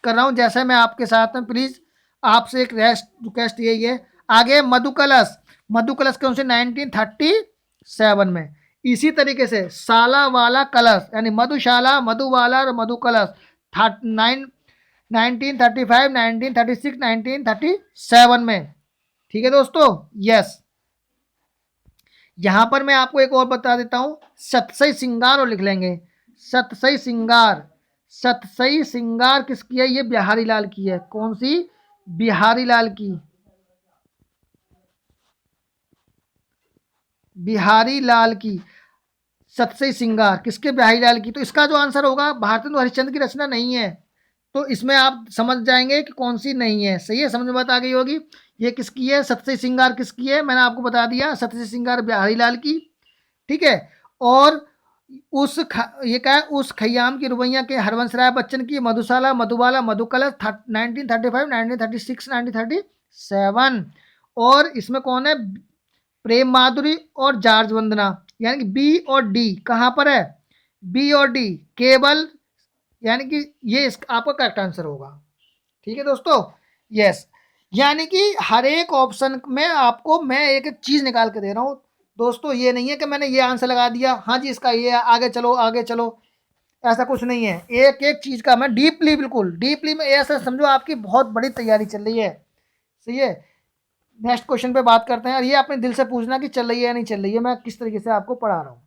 कर रहा हूँ जैसे मैं आपके साथ में, प्लीज़ आपसे एक रिक्वेस्ट यही है। आगे मधुकलश, मधुकलश कौन से, 1937 में। इसी तरीके से साला वाला कलश, यानी मधुशाला, मधुबाला और मधुकलश 1935, 1936, 1937 में। ठीक है दोस्तों, यस। यहां पर मैं आपको एक और बता देता हूं, सतसई सिंगार और लिख लेंगे, सतसई सिंगार, सतसई सिंगार किसकी है, ये बिहारी लाल की है, कौन सी, बिहारी लाल की, बिहारी लाल की सतसई सिंगार किसके, बिहारी लाल की। तो इसका जो आंसर होगा, भारतेंदु हरिश्चंद्र की रचना नहीं है, तो इसमें आप समझ जाएंगे कि कौन सी नहीं है। सही है, समझ में बात आ गई होगी। ये किसकी है, सतसई सिंगार किसकी है, मैंने आपको बता दिया, सतसई सिंगार बिहारी लाल की। ठीक है, और ये क्या है, उस खयाम की रुबैया के हरवंश राय बच्चन की, मधुशाला, मधुबाला, मधुकलश 1935, 1936, 1937। और इसमें कौन है, प्रेम माधुरी और जॉर्ज वंदना, यानी कि बी और डी कहाँ पर है, बी और डी केवल, यानी कि ये आपका करेक्ट आंसर होगा। ठीक है दोस्तों, यस। यानी कि हर एक ऑप्शन में आपको मैं एक एक चीज निकाल के दे रहा हूँ दोस्तों, ये नहीं है कि मैंने ये आंसर लगा दिया, हाँ जी इसका ये है, आगे चलो आगे चलो, ऐसा कुछ नहीं है। एक एक चीज का मैं डीपली, बिल्कुल डीपली में, ऐसा समझो आपकी बहुत बड़ी तैयारी चल रही है। सही है, नेक्स्ट क्वेश्चन पे बात करते हैं, और ये अपने दिल से पूछना कि चल रही है या नहीं चल रही है, मैं किस तरीके से आपको पढ़ा रहा हूँ।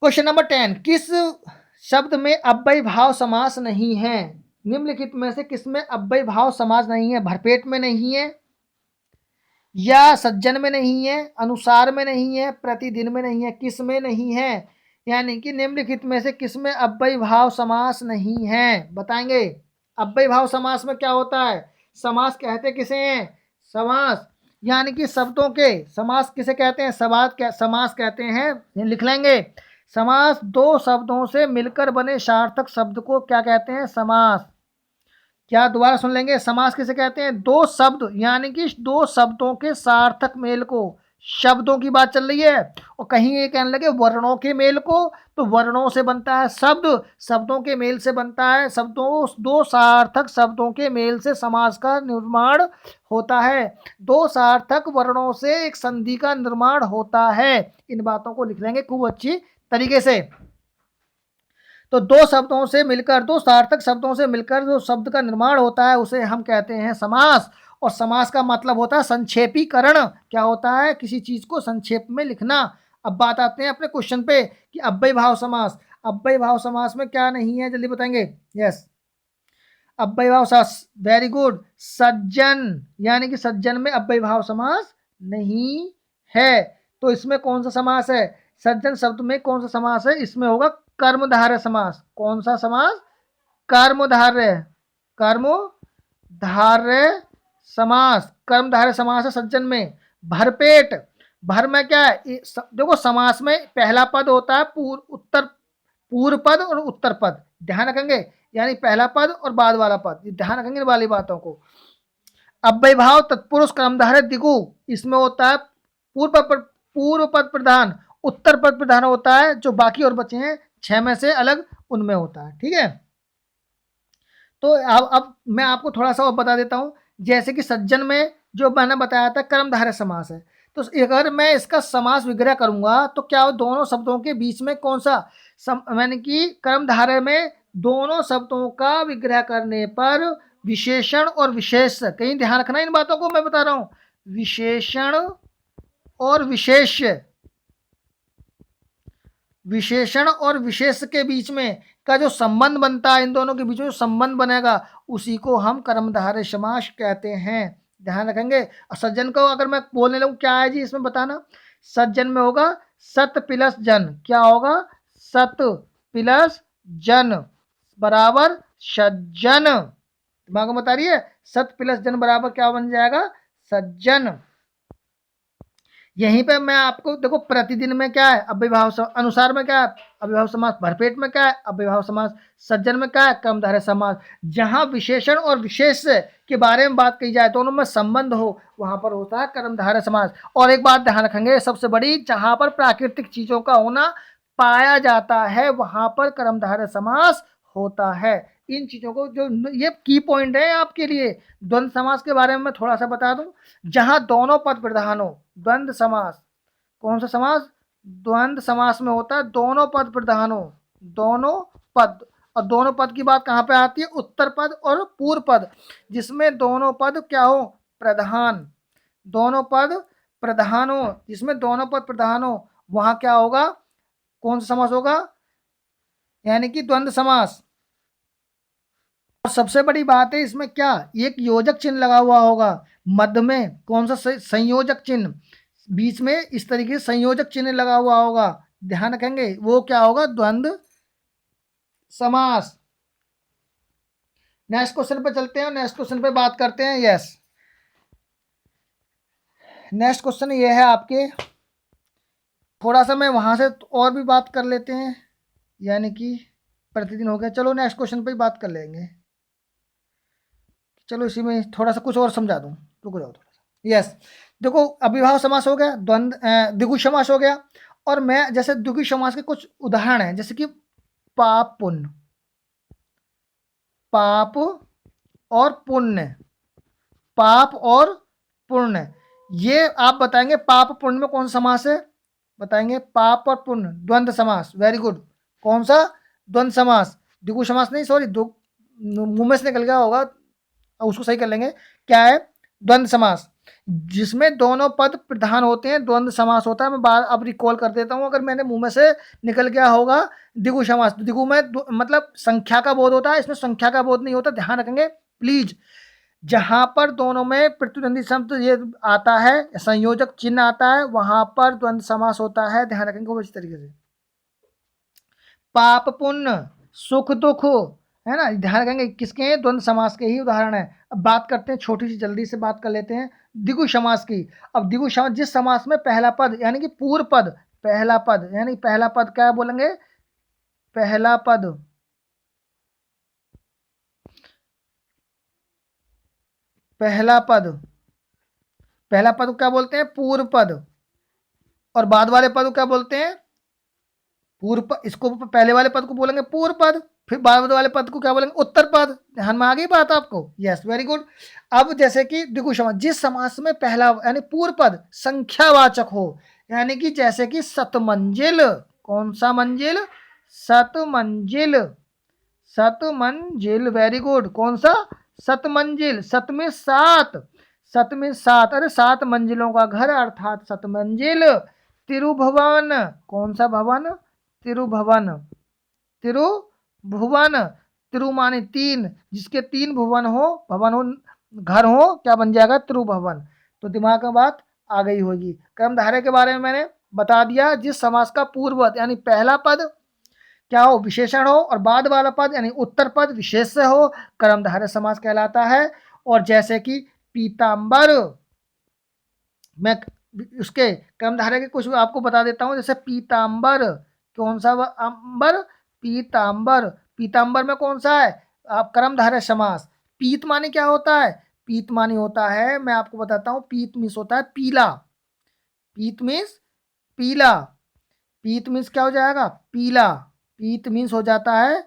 क्वेश्चन नंबर 10, किस शब्द में अव्ययी भाव समास नहीं है, निम्नलिखित में से किसमें अव्यय भाव समास नहीं है? भरपेट में नहीं है, या सज्जन में नहीं है, अनुसार में नहीं है, प्रतिदिन में नहीं है, किस में नहीं है? यानी कि निम्नलिखित में से किस में अव्यय भाव समास नहीं है? बताएंगे। अव्यय भाव समास में क्या होता है? समास कहते किसे हैं? समास यानी कि शब्दों के समास किसे कहते हैं? समास कहते हैं, लिख लेंगे। समास दो शब्दों से मिलकर बने सार्थक शब्द को क्या कहते हैं? समास। क्या दोबारा सुन लेंगे? समास किसे कहते हैं? दो शब्द यानी कि दो शब्दों के सार्थक मेल को, शब्दों की बात चल रही है, और कहीं ये कहने लगे वर्णों के मेल को, तो वर्णों से बनता है शब्द, शब्दों के मेल से बनता है शब्दों, दो सार्थक शब्दों के मेल से समास का निर्माण होता है। दो सार्थक वर्णों से एक संधि का निर्माण होता है। इन बातों को लिख लेंगे खूब अच्छी तरीके से। तो दो शब्दों से मिलकर, दो सार्थक शब्दों से मिलकर जो शब्द का निर्माण होता है उसे हम कहते हैं समास। और समास का मतलब होता है संक्षेपीकरण। क्या होता है? किसी चीज को संक्षेप में लिखना। अब बात आते हैं अपने क्वेश्चन पे कि अव्यय भाव समास। अव्यय भाव समास में क्या नहीं है, जल्दी बताएंगे। यस, अव्यय भाव समास, वेरी गुड। सज्जन यानी कि सज्जन में अव्यय भाव समास नहीं है। तो इसमें कौन सा समास है? सज्जन शब्द में कौन सा समास है? इसमें होगा कर्मधारय समास। कौन सा समास? कर्मधारय, कर्मधारय समास। कर्मधारय समास है सज्जन में। भरपेट, भर में क्या है? देखो समास में पहला पद होता है पूर्व पद और उत्तर पद, ध्यान रखेंगे। यानी पहला पद और बाद वाला पद, ध्यान रखेंगे वाली बातों को। अव्यय भाव तत्पुरुष कर्मधारय द्विगु, इसमें होता है पूर्व पद प्रधान, उत्तर पद प्रधान होता है, जो बाकी और बचे हैं 6 में से अलग उनमें होता है। ठीक है, तो अब मैं आपको थोड़ा सा और बता देता हूं। जैसे कि सज्जन में जो मैंने बताया था कर्मधारय समास है, तो अगर मैं इसका समास विग्रह करूंगा तो क्या हो? दोनों शब्दों के बीच में कौन सा मैंने कि कर्मधारय में दोनों शब्दों का विग्रह करने पर विशेषण और विशेष, कहीं ध्यान रखना इन बातों को मैं बता रहा हूं, विशेषण और विशेष्य, विशेषण और विशेष के बीच में का जो संबंध बनता है, इन दोनों के बीच में जो संबंध बनेगा उसी को हम कर्मधारय समास कहते हैं। ध्यान रखेंगे। और सज्जन को अगर मैं बोलने लगूं, क्या है जी इसमें बताना? सज्जन में होगा सत प्लस जन। क्या होगा? सत प्लस जन बराबर सज्जन। दिमाग में बता रही है? सत प्लस जन बराबर क्या बन जाएगा? सज्जन। यहीं पे मैं आपको देखो, प्रतिदिन में क्या है? अव्यय भाव समास। अनुसार में क्या है? अव्यय भाव समास। भरपेट में क्या है? अव्यय भाव समास। सज्जन में क्या है? कर्मधारय समास। जहां विशेषण और विशेष के बारे में बात की जाए, दोनों में संबंध हो, वहां पर होता है कर्मधारय समास। और एक बात ध्यान रखेंगे सबसे बड़ी, जहां पर प्राकृतिक चीजों का होना पाया जाता है वहां पर कर्मधारय समास होता है। इन चीजों को, जो ये की पॉइंट है आपके लिए। द्वंद्व समास के बारे में मैं थोड़ा सा बता दूं। जहां दोनों पद प्रधान हो, द्वंद्व समास। कौन सा समास? द्वंद्व समास में होता है दोनों पद प्रधान हो, दोनों पद। और दोनों पद की बात कहां पे आती है? उत्तर पद और पूर्व पद, जिसमें दोनों पद क्या हो? प्रधान। दोनों पद प्रधान हो, जिसमें दोनों पद प्रधान हो, वहां क्या होगा? कौन सा समास होगा? यानी कि द्वंद्व समास। और सबसे बड़ी बात है इसमें क्या? एक योजक चिन्ह लगा हुआ होगा मध्य में। कौन सा? संयोजक चिन्ह। बीच में इस तरीके से संयोजक चिन्ह लगा हुआ होगा, ध्यान रखेंगे। वो क्या होगा? द्वंद्व समास। नेक्स्ट क्वेश्चन पे चलते हैं, नेक्स्ट क्वेश्चन पे बात करते हैं। यस, नेक्स्ट क्वेश्चन ये है आपके। थोड़ा सा मैं वहां से और भी बात कर लेते हैं, यानी कि प्रतिदिन हो गया। चलो नेक्स्ट क्वेश्चन पे ही बात कर लेंगे। चलो इसी में थोड़ा सा कुछ और समझा दूं, रुको जाओ थोड़ा सा। यस, देखो अव्ययभाव समास हो गया, द्विगु समास हो गया। और मैं जैसे द्विगु समास के कुछ उदाहरण हैं, जैसे कि पाप पुण्य, पाप और पुण्य, पाप और पुण्य। ये आप बताएंगे पाप पुण्य में कौन सा समास है? बताएंगे। पाप और पुण्य द्वंद्व समास, वेरी गुड। कौन सा? द्वंद्व समास। द्विगु समास नहीं, सॉरी, मुंह में से निकल गया होगा, उसको सही कर लेंगे। क्या है? द्वंद्व समास। जिसमें दोनों पद प्रधान होते हैं, द्वंद्व समास होता है। मैं बार अब रिकॉल कर देता हूँ, अगर मेरे मुंह में से निकल गया होगा। द्विगु समास, द्विगु में मतलब संख्या का बोध होता है, इसमें संख्या का बोध नहीं होता, ध्यान रखेंगे प्लीज। जहां पर दोनों में प्रतिद्वंदी शब्द ये आता है, संयोजक चिन्ह आता है, वहां पर द्वंद्व समास होता है, ध्यान रखेंगे वो इस तरीके से। पाप पुण्य, सुख दुख, है ना, ध्यान रखेंगे किसके हैं, द्वंद्व समास के ही उदाहरण है। अब बात करते हैं, छोटी सी जल्दी से बात कर लेते हैं द्विगु समास की। अब द्विगु समास जिस समास में पहला पद यानी कि पूर्व पद, पहला पद यानी पहला पद क्या बोलेंगे, पहला पद, पहला पद, पहला पद को क्या बोलते हैं, पूर्व पद, और बाद वाले पद को क्या बोलते हैं, पूर्व पद। इसको पहले वाले पद को बोलेंगे पूर्व पद, फिर बाद वाले पद को क्या बोलेंगे, उत्तर पद। ध्यान में आ गई बात आपको, यस वेरी गुड। अब जैसे कि द्विगु समास, जिस समास में पहला यानी पूर्व पद संख्यावाचक हो, यानी कि जैसे कि सतमंजिल, कौन सा मंजिल, सतमंजिल, सतमंजिल, वेरी गुड, कौन सा, सतमंजिल, सत में सात, सत में सात, अरे 7 मंजिलों का घर अर्थात सतमंजिल। तिरुभुवन, कौन सा भवन, तिरुभवन, तिरुभुवन, तिरु माने 3, जिसके 3 भुवन हो, भवन हो, घर हो, क्या बन जाएगा, तिरुभवन। तो दिमाग में बात आ गई होगी। कर्मधारय के बारे में मैंने बता दिया, जिस समास का पूर्व यानी पहला पद क्या हो, विशेषण हो, और बाद वाला पद यानी उत्तर पद विशेष से हो, कर्मधारय समास कहलाता है। और जैसे कि पीतांबर, मैं उसके कर्मधारय के कुछ आपको बता देता हूं, जैसे पीतांबर, कौन सा अंबर, पीतांबर, पीतांबर में कौन सा है, आप कर्मधारय समास। पीत माने क्या होता है, पीत माने होता है, मैं आपको बताता हूं, पीत मीन्स होता है पीला, पीत मीन्स पीला, पीत मीन्स क्या हो जाएगा, पीला, पीत मीन्स हो जाता है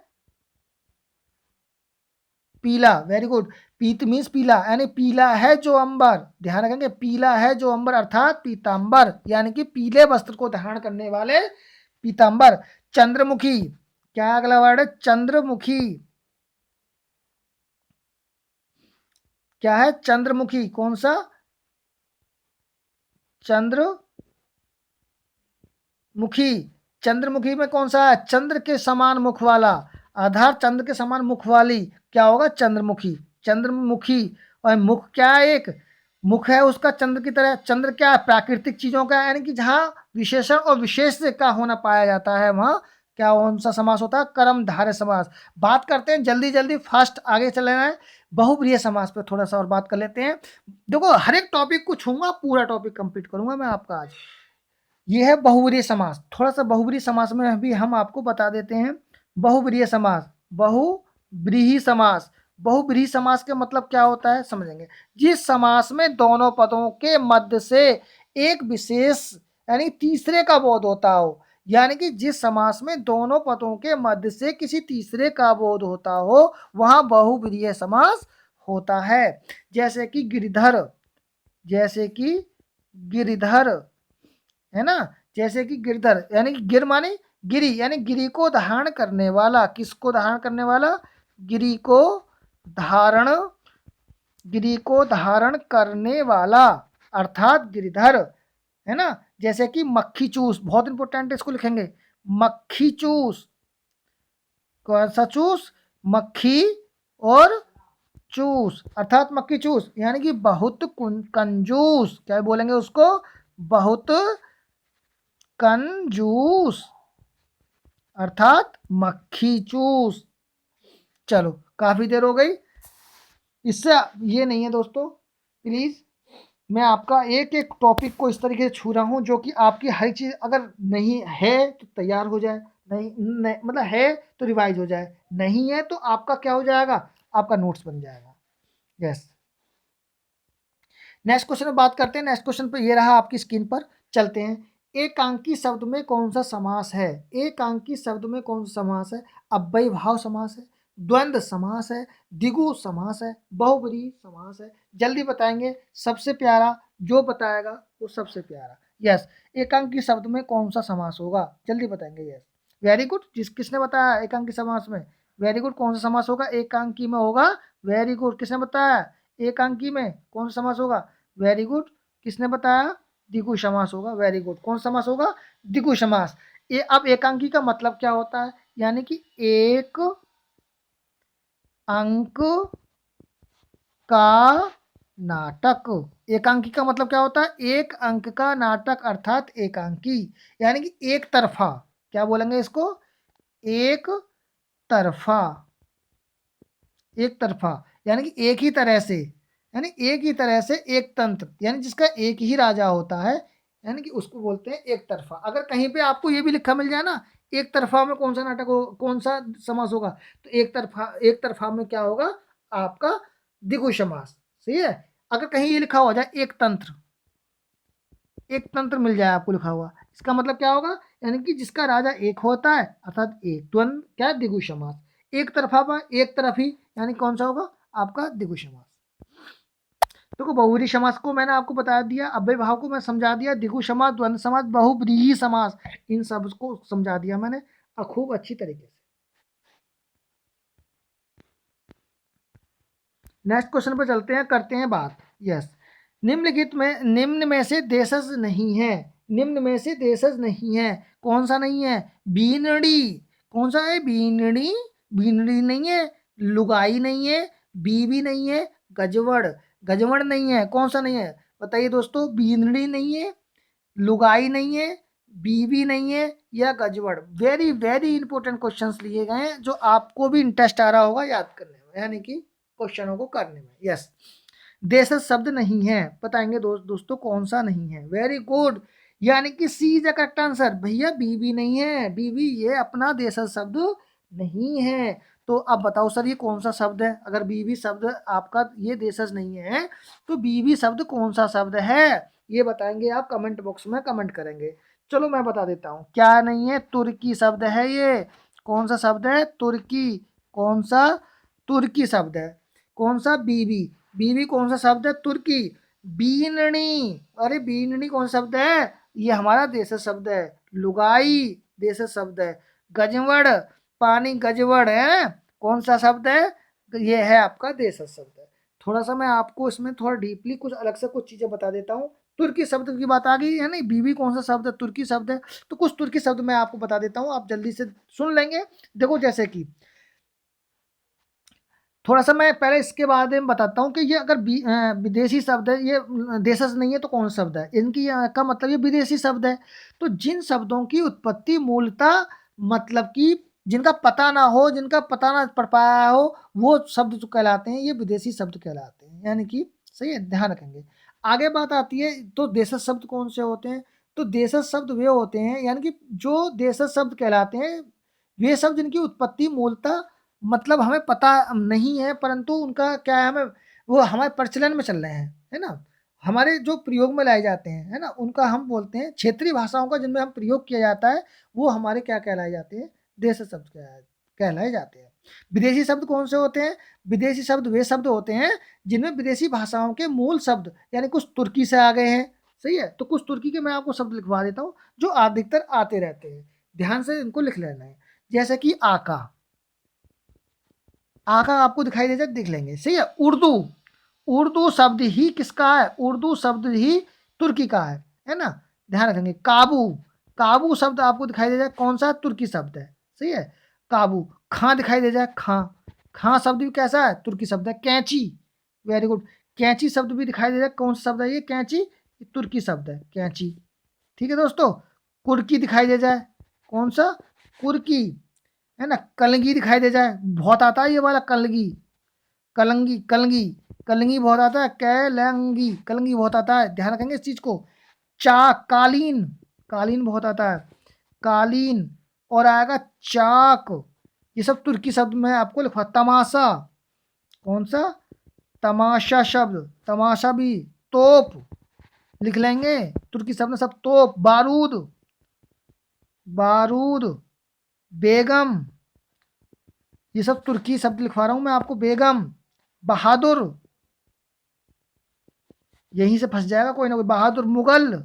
पीला, वेरी गुड। पीत मीन्स पीला, यानी पीला है जो अंबर, ध्यान रखेंगे, पीला है जो अंबर अर्थात पीतांबर, यानी कि पीले वस्त्र को धारण करने वाले पीतांबर। चंद्रमुखी, क्या अगला वर्ड है, चंद्रमुखी, क्या है, चंद्रमुखी, कौन सा, चंद्रमुखी, चंद्रमुखी में कौन सा है, चंद्र के समान मुख वाला, आधार चंद्र के समान मुख वाली, क्या होगा, चंद्रमुखी, चंद्रमुखी। और मुख क्या है, एक मुख है उसका चंद्र की तरह। चंद्र क्या है, प्राकृतिक चीजों का, यानी कि जहाँ विशेषण और विशेष का होना पाया जाता है, वहां क्या कौन सा समास होता है, कर्मधारय समास। बात करते हैं जल्दी जल्दी, फास्ट आगे चले हैं, बहुब्रीहि समास पे थोड़ा सा और बात कर लेते हैं। देखो हर एक टॉपिक को छूंगा, पूरा टॉपिक कंप्लीट करूंगा मैं आपका आज। ये है बहुब्रीहि समास, थोड़ा सा बहुब्रीहि समास में भी हम आपको बता देते हैं। बहुब्रीहि समास, बहुब्रीहि समास, बहुब्रीहि समास के मतलब क्या होता है समझेंगे। जिस समास में दोनों पदों के मध्य से एक विशेष यानी तीसरे का बोध होता हो, यानी कि जिस समास में दोनों पदों के मध्य से किसी तीसरे का बोध होता हो, वहां बहुब्रीहि समास होता है। जैसे कि गिरिधर, जैसे कि गिरिधर, है ना, जैसे कि गिरधर, यानी कि गिर माने गिरी, यानी गिरी को धारण करने वाला, किसको धारण करने वाला, गिरी को धारण, गिरी को धारण करने वाला अर्थात गिरिधर, है ना। जैसे कि मक्खी चूस, बहुत इंपॉर्टेंट है, इसको लिखेंगे, मक्खी चूस, कौन सा चूस, मक्खी और चूस अर्थात मक्खी चूस, यानी कि बहुत कंजूस, क्या बोलेंगे उसको, बहुत कंजूस अर्थात मक्खी चूस। चलो काफी देर हो गई, इससे ये नहीं है दोस्तों, प्लीज मैं आपका एक एक टॉपिक को इस तरीके से छू रहा हूं जो कि आपकी हर चीज अगर नहीं है तो तैयार हो जाए, नहीं मतलब है तो रिवाइज हो जाए, नहीं है तो आपका क्या हो जाएगा, आपका नोट्स बन जाएगा। यस, नेक्स्ट क्वेश्चन में बात करते हैं। नेक्स्ट क्वेश्चन पे ये रहा आपकी स्क्रीन पर, चलते हैं। एकांकी शब्द में कौन सा समास है, एकांकी शब्द में कौन सा समास है, अव्ययी भाव समास है, द्वंद्व समास है, द्विगु समास है, बहुब्रीहि समास है, जल्दी बताएंगे, सबसे प्यारा जो बताएगा वो सबसे प्यारा। यस, एकांकी शब्द में कौन सा समास होगा, जल्दी बताएंगे। यस वेरी गुड, किसने बताया एकांकी समास में, वेरी गुड, कौन सा समास होगा एकांकी में होगा, वेरी गुड, किसने बताया एकांकी में कौन सा समास होगा, वेरी गुड। किसने बताया? द्विगु समास होगा। Very good. कौन समास होगा? द्विगु समास। ये अब एकांकी का मतलब क्या होता है? यानी कि एक अंक का नाटक। एकांकी का मतलब क्या होता है? एक अंक का नाटक अर्थात एकांकी, यानी कि एक तरफा। क्या बोलेंगे इसको? एक तरफा। एक तरफा यानी कि एक ही तरह से, यानी एक ही तरह से एक तंत्र, यानी जिसका एक ही राजा होता है, यानी कि उसको बोलते हैं एक तरफा। अगर कहीं पे आपको ये भी लिखा मिल जाए ना, एक तरफा में कौन सा नाटक हो, कौन सा समास होगा, तो एक तरफा में क्या होगा? आपका द्विगु समास। सही है। अगर कहीं ये लिखा हो जाए एक तंत्र, एक तंत्र मिल जाए आपको लिखा हुआ, इसका मतलब क्या होगा? यानी कि जिसका राजा एक होता है अर्थात एक द्वंद, क्या? द्विगु समास। एक तरफा पर एक तरफ ही, यानी कौन सा होगा? आपका द्विगु समास। देखो बहुब्रीहि समास को मैंने आपको बता दिया, अव्यय भाव को मैं समझा दिया, द्विगु समास, द्वंद्व समास, बहुब्रीहि समास, इन सब को समझा दिया मैंने खूब अच्छी तरीके से। नेक्स्ट क्वेश्चन पे चलते हैं, करते हैं बात। यस। निम्न में से देशज नहीं है। निम्न में से देशज नहीं है। कौन सा नहीं है? बीनड़ी। कौन सा है? बीनड़ी। बीनड़ी नहीं है। लुगाई नहीं है। बीवी नहीं है। गजवड़। गजवड़ नहीं है। कौन सा नहीं है? बताइए दोस्तों। बीनड़ी नहीं है, लुगाई नहीं है, बीवी नहीं है, या गजवड़। वेरी वेरी इंपॉर्टेंट क्वेश्चंस लिए गए हैं जो आपको भी इंटरेस्ट आ रहा होगा याद करने में, यानी कि क्वेश्चनों को करने में। यस। देशज शब्द नहीं है, बताएंगे दोस्तों कौन सा नहीं है। Very good. यानी कि सी इज द करेक्ट आंसर। भैया बीवी नहीं है, बीवी ये अपना देशज शब्द नहीं है। तो अब बताओ सर ये कौन सा शब्द है? अगर बीवी शब्द आपका ये देशज नहीं है, तो बीवी शब्द कौन सा शब्द है? ये बताएंगे आप, कमेंट बॉक्स में कमेंट करेंगे। चलो मैं बता देता हूँ क्या नहीं है। तुर्की शब्द है ये। कौन सा शब्द है? तुर्की। कौन सा? तुर्की शब्द है। कौन सा? बीवी। बीवी कौन सा शब्द है? तुर्की। बीननी, अरे बीननी कौन सा शब्द है? ये हमारा देश शब्द है। लुगाई देश शब्द है। गजवड़, पानी गजवड़ है, कौन सा शब्द है? ये है आपका देश शब्द है। थोड़ा सा मैं आपको इसमें थोड़ा डीपली कुछ अलग से कुछ चीजें बता देता हूँ। तुर्की शब्द की बात आ गई है नहीं, बीवी कौन सा शब्द है? तुर्की शब्द है। तो कुछ तुर्की शब्द मैं आपको बता देता हूँ, आप जल्दी से सुन लेंगे। देखो जैसे कि थोड़ा सा मैं पहले इसके बारे में बताता हूँ कि ये अगर विदेशी शब्द है, ये देशज नहीं है, तो कौन सा शब्द है? इनकी का मतलब ये विदेशी शब्द है। तो जिन शब्दों की उत्पत्ति मूलतः मतलब कि जिनका पता ना हो, जिनका पता ना पड़ पाया हो, वो शब्द जो कहलाते हैं ये विदेशी शब्द कहलाते हैं, यानी कि सही है, ध्यान रखेंगे। आगे बात आती है तो देशज शब्द कौन से होते हैं? तो देशज शब्द वे होते हैं, यानी कि जो देशज शब्द कहलाते हैं वे शब्द जिनकी उत्पत्ति मूलतः मतलब हमें पता नहीं है, परंतु उनका क्या है, हमें वो हमारे प्रचलन में चल रहे हैं, है ना? हमारे जो प्रयोग में लाए जाते हैं, है ना? उनका हम बोलते हैं क्षेत्रीय भाषाओं का जिनमें हम प्रयोग किया जाता है, वो हमारे क्या कहलाए जाते हैं? देश शब्द कहलाए जाते हैं। विदेशी शब्द कौन से होते हैं? विदेशी शब्द वे शब्द होते हैं जिनमें विदेशी भाषाओं के मूल शब्द, यानी कुछ तुर्की से आ गए हैं। सही है। तो कुछ तुर्की के मैं आपको शब्द लिखवा देता हूँ जो अधिकतर आते रहते हैं, ध्यान से इनको लिख लेना है। जैसे कि आका। आका आपको दिखाई दे जाए, दिख लेंगे। सही है। उर्दू। उर्दू शब्द ही किसका है? उर्दू शब्द ही तुर्की का है ना? ध्यान रखेंगे। काबू। काबू शब्द आपको दिखाई दे जाए, कौन सा? तुर्की शब्द है। सही है। काबू। खां दिखाई दे जाए, खां। खां शब्द भी कैसा है? तुर्की शब्द है। कैंची। Very good. कैंची शब्द भी दिखाई दे जाए, कौन सा शब्द है ये? कैंची। तुर्की शब्द है, कैंची। ठीक है दोस्तों। कुर्की दिखाई दे जाए, कौन सा? कुर्की, है ना? कलगी दिखाई दे जाए, बहुत आता है ये वाला कलगी। कलंगी, कलगी, कलंगी बहुत आता है। कैलंगी, कलंगी बहुत आता है, ध्यान रखेंगे इस चीज को। चाक, कालीन। कालीन बहुत आता है, कालीन। और आएगा चाक। ये सब तुर्की शब्द में आपको लिखा। तमाशा, कौन सा? तमाशा शब्द, तमाशा भी। तोप लिख लेंगे, तुर्की शब्द में सब। तोप। बारूद, बारूद। बेगम, ये सब तुर्की शब्द लिखवा रहा हूं मैं आपको। बेगम। बहादुर, यहीं से फंस जाएगा कोई ना कोई। बहादुर। मुगल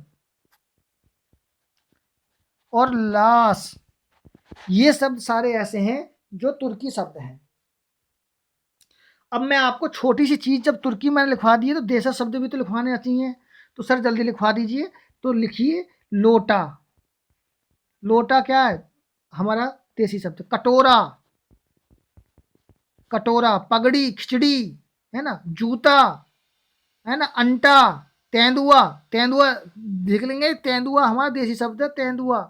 और लाश, ये शब्द सारे ऐसे हैं जो तुर्की शब्द हैं। अब मैं आपको छोटी सी चीज़, जब तुर्की मैंने लिखवा दी है तो देशज शब्द भी तो लिखवाने चाहिए। तो सर जल्दी लिखवा दीजिए। तो लिखिए लोटा। लोटा क्या है? हमारा देसी शब्द। कटोरा, कटोरा। पगड़ी, खिचड़ी, है ना। जूता, है ना। अंटा, तेंदुआ, तेंदुआ देख लेंगे। तेंदुआ हमारा देसी शब्द है। तेंदुआ,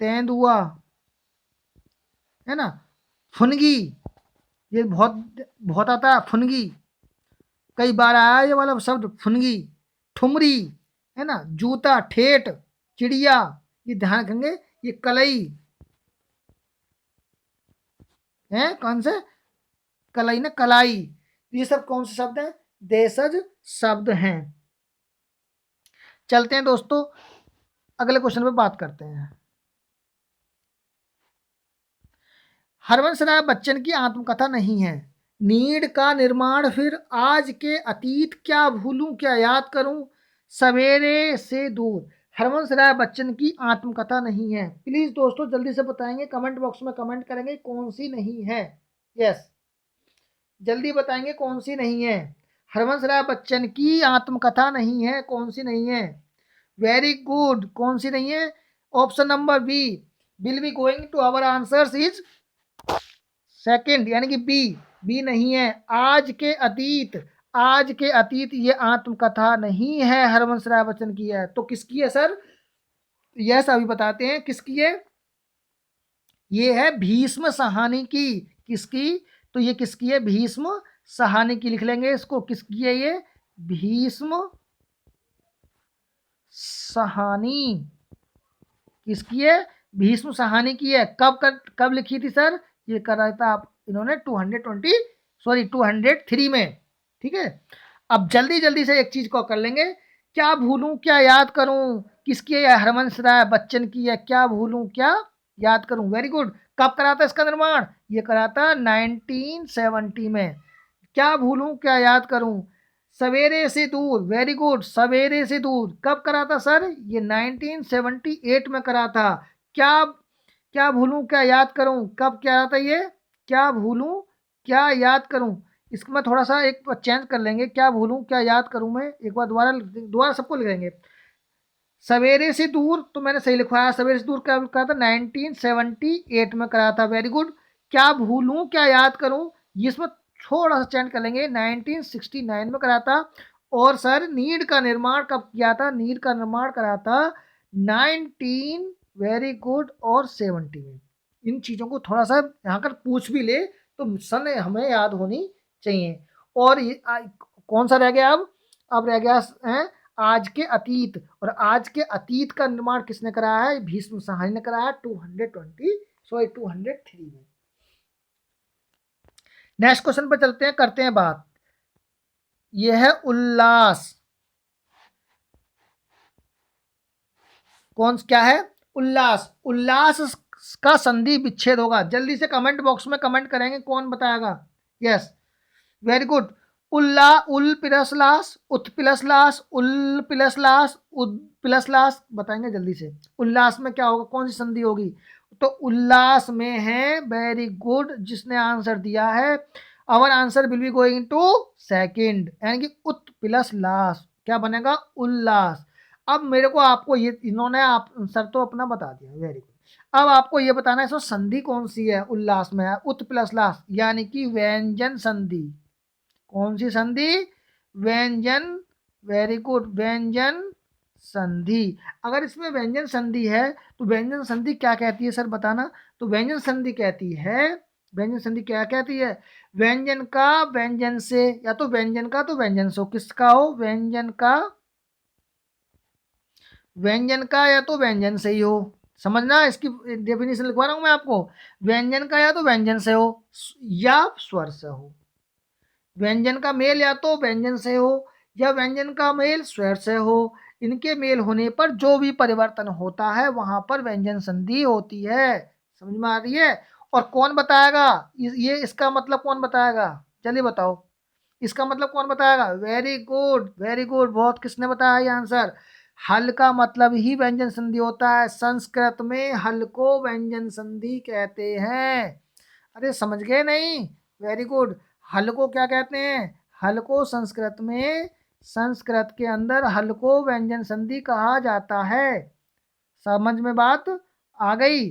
तेंदुआ, है ना। फुनगी, ये बहुत बहुत आता है। फुनगी, कई बार आया ये वाला शब्द फुनगी। ठुमरी, है ना। जूता, ठेठ, चिड़िया, ये ध्यान रखेंगे। ये कलई है, कौन से? कलई ना, कलाई। ये सब कौन से शब्द हैं? देशज शब्द हैं। चलते हैं दोस्तों, अगले क्वेश्चन पे बात करते हैं। हरवंश राय बच्चन की आत्मकथा नहीं है। नीड का निर्माण, फिर आज के अतीत, क्या भूलूं क्या याद करूं, सवेरे से दूर। हरवंश राय बच्चन की आत्मकथा नहीं है। प्लीज दोस्तों जल्दी से बताएंगे, कमेंट बॉक्स में कमेंट करेंगे कौन सी नहीं है। यस, जल्दी बताएंगे कौन सी नहीं है। हरवंश राय बच्चन की आत्मकथा नहीं है, कौन सी नहीं है? वेरी गुड, कौन सी नहीं है? Option number B, will be going to our answers is second, यानी कि बी। बी नहीं है। आज के अतीत, आज के अतीत ये आत्मकथा नहीं है, हरवंश राय बच्चन की है। तो किसकी है सर? यस, अभी बताते हैं किसकी है। ये है भीष्म सहानी की। किसकी? तो ये किसकी है? भीष्म सहानी की। लिख लेंगे इसको। किसकी है ये? भीष्म सहानी। किसकी है? भीष्म सहानी की है। कब लिखी थी सर? ये कर रहा था आप इन्होंने 203 में। ठीक है। अब जल्दी जल्दी से एक चीज को कर लेंगे। क्या भूलूं क्या याद करूं, किसकी है? हरवंश राय बच्चन की है। क्या भूलूं क्या याद करूं। Very good. कब करा था इसका निर्माण? ये करा था 1970 में। क्या भूलूं क्या याद करूं, सवेरे से दूर। वेरी गुड, सवेरे से दूर कब करा था सर? ये 1978 में करा था। क्या क्या भूलूं क्या याद करूं, कब क्या था ये? क्या भूलूं क्या याद करूं। इसको मैं थोड़ा सा एक चेंज कर लेंगे। क्या भूलूं क्या याद करूं, मैं एक बार दोबारा दोबारा सबको लिखेंगे। सवेरे से दूर तो मैंने सही लिखवाया। सवेरे से दूर क्या करा था? 1978 में करा था। Very good. क्या भूलूं क्या याद करूं, इसमें थोड़ा सा चेंज कर लेंगे। 1969 में करा था। और सर नीड का निर्माण कब किया था? नीड का निर्माण करा था 19, वेरी गुड, और 70 में। इन चीज़ों को थोड़ा सा यहाँ कर पूछ भी ले तो सन हमें याद होनी चाहिए। और ये कौन सा रह गया अब रह गया है आज के अतीत। और आज के अतीत का निर्माण किसने कराया है? भीष्म सहानी ने कराया 203 में। नेक्स्ट क्वेश्चन पर चलते हैं, करते हैं बात। यह है उल्लास। कौन क्या है? उल्लास। उल्लास का संधि विच्छेद होगा। जल्दी से कमेंट बॉक्स में कमेंट करेंगे कौन बताएगा। Yes, very good. उल्ला, उल प्लस लास, उत प्लस लास, उल प्लस लास, उद प्लस लास, बताएंगे जल्दी से। उल्लास में क्या होगा, कौन सी संधि होगी? तो उल्लास में है। वेरी गुड, जिसने आंसर दिया है। Our answer will be going to second, यानी कि उत प्लस लास क्या बनेगा? उल्लास। अब मेरे को आपको ये, इन्होंने आप सर तो अपना बता दिया। Very good. अब आपको ये बताना है इसमें संधि कौन सी है। उल्लास में है उत प्लस लास, यानी कि व्यंजन संधि। कौन सी संधि? व्यंजन। वेरी गुड, व्यंजन संधि। अगर इसमें व्यंजन संधि है तो व्यंजन संधि क्या कहती है सर, बताना। तो व्यंजन संधि कहती है, व्यंजन संधि क्या कहती है? व्यंजन का व्यंजन से, या तो व्यंजन का तो व्यंजन से हो। किसका हो? व्यंजन का, व्यंजन का या तो व्यंजन से ही हो। समझना, इसकी डेफिनेशन लिखवा रहा हूं मैं आपको। व्यंजन का या तो व्यंजन से हो या स्वर से हो। व्यंजन का मेल या तो व्यंजन से हो या व्यंजन का मेल स्वर से हो। इनके मेल होने पर जो भी परिवर्तन होता है वहां पर व्यंजन संधि होती है। समझ में आ रही है? और कौन बताएगा ये इसका मतलब कौन बताएगा? चलिए बताओ, इसका मतलब कौन बताएगा? वेरी गुड, वेरी गुड, बहुत। किसने बताया ये आंसर? हल का मतलब ही व्यंजन संधि होता है। संस्कृत में हल को व्यंजन संधि कहते हैं। अरे समझ गए नहीं? Very good. हल को क्या कहते हैं? हल को संस्कृत में, संस्कृत के अंदर हल को व्यंजन संधि कहा जाता है। समझ में बात आ गई?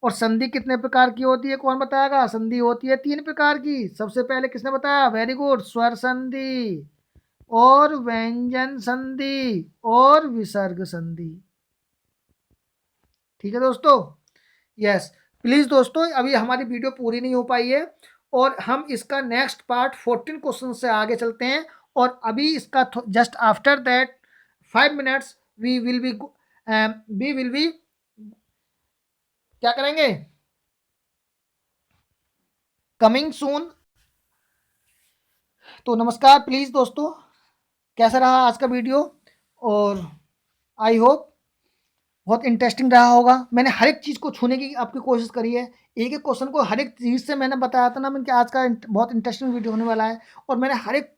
और संधि कितने प्रकार की होती है, कौन बताएगा? संधि होती है 3 प्रकार की। सबसे पहले किसने बताया? वेरी गुड, स्वर संधि और व्यंजन संधि और विसर्ग संधि। ठीक है दोस्तों? यस। प्लीज दोस्तों, अभी हमारी वीडियो पूरी नहीं हो पाई है और हम इसका नेक्स्ट पार्ट 14 क्वेश्चन से आगे चलते हैं। और अभी इसका just after that 5 minutes we will be क्या करेंगे? Coming soon. तो नमस्कार। प्लीज दोस्तों, कैसा रहा आज का वीडियो? और आई होप बहुत इंटरेस्टिंग रहा होगा। मैंने हर एक चीज़ को छूने की आपकी कोशिश करी है। एक एक क्वेश्चन को हर एक चीज़ से मैंने बताया था ना, मैंने कि आज का बहुत इंटरेस्टिंग वीडियो होने वाला है। और मैंने हर एक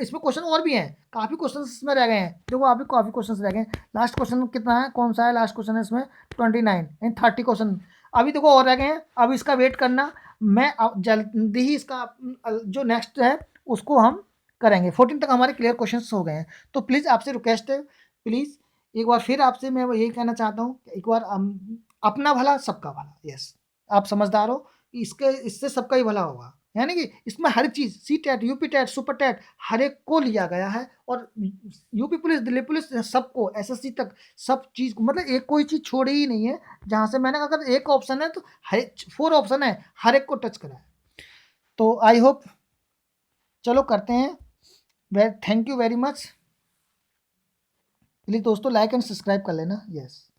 इसमें क्वेश्चन और भी हैं, काफ़ी क्वेश्चन इसमें रह गए हैं। देखो अभी काफ़ी क्वेश्चन रह गए हैं। लास्ट क्वेश्चन कितना है, कौन सा है लास्ट क्वेश्चन है इसमें? 29 यानी 30 क्वेश्चन अभी देखो और रह गए हैं। अब इसका वेट करना, मैं जल्दी ही इसका जो नेक्स्ट है उसको हम करेंगे। 14 तक हमारे क्लियर क्वेश्चन हो गए हैं। तो प्लीज़ आपसे रिक्वेस्ट है, प्लीज़ एक बार फिर आपसे मैं यही कहना चाहता हूँ कि एक बार अपना भला सबका भला। यस, आप समझदार हो, इससे सबका ही भला होगा। यानी कि इसमें हर चीज़ C TET, UP TET, super TET हर एक को लिया गया है। और यूपी पुलिस, दिल्ली पुलिस सबको, एसएससी तक सब चीज़ को, मतलब एक कोई चीज़ छोड़ी ही नहीं है जहाँ से मैंने अगर एक ऑप्शन है तो 4 ऑप्शन है, हर एक को टच करा है। तो आई होप, चलो करते हैं। Thank you very much. Please दोस्तों लाइक एंड सब्सक्राइब कर लेना। यस।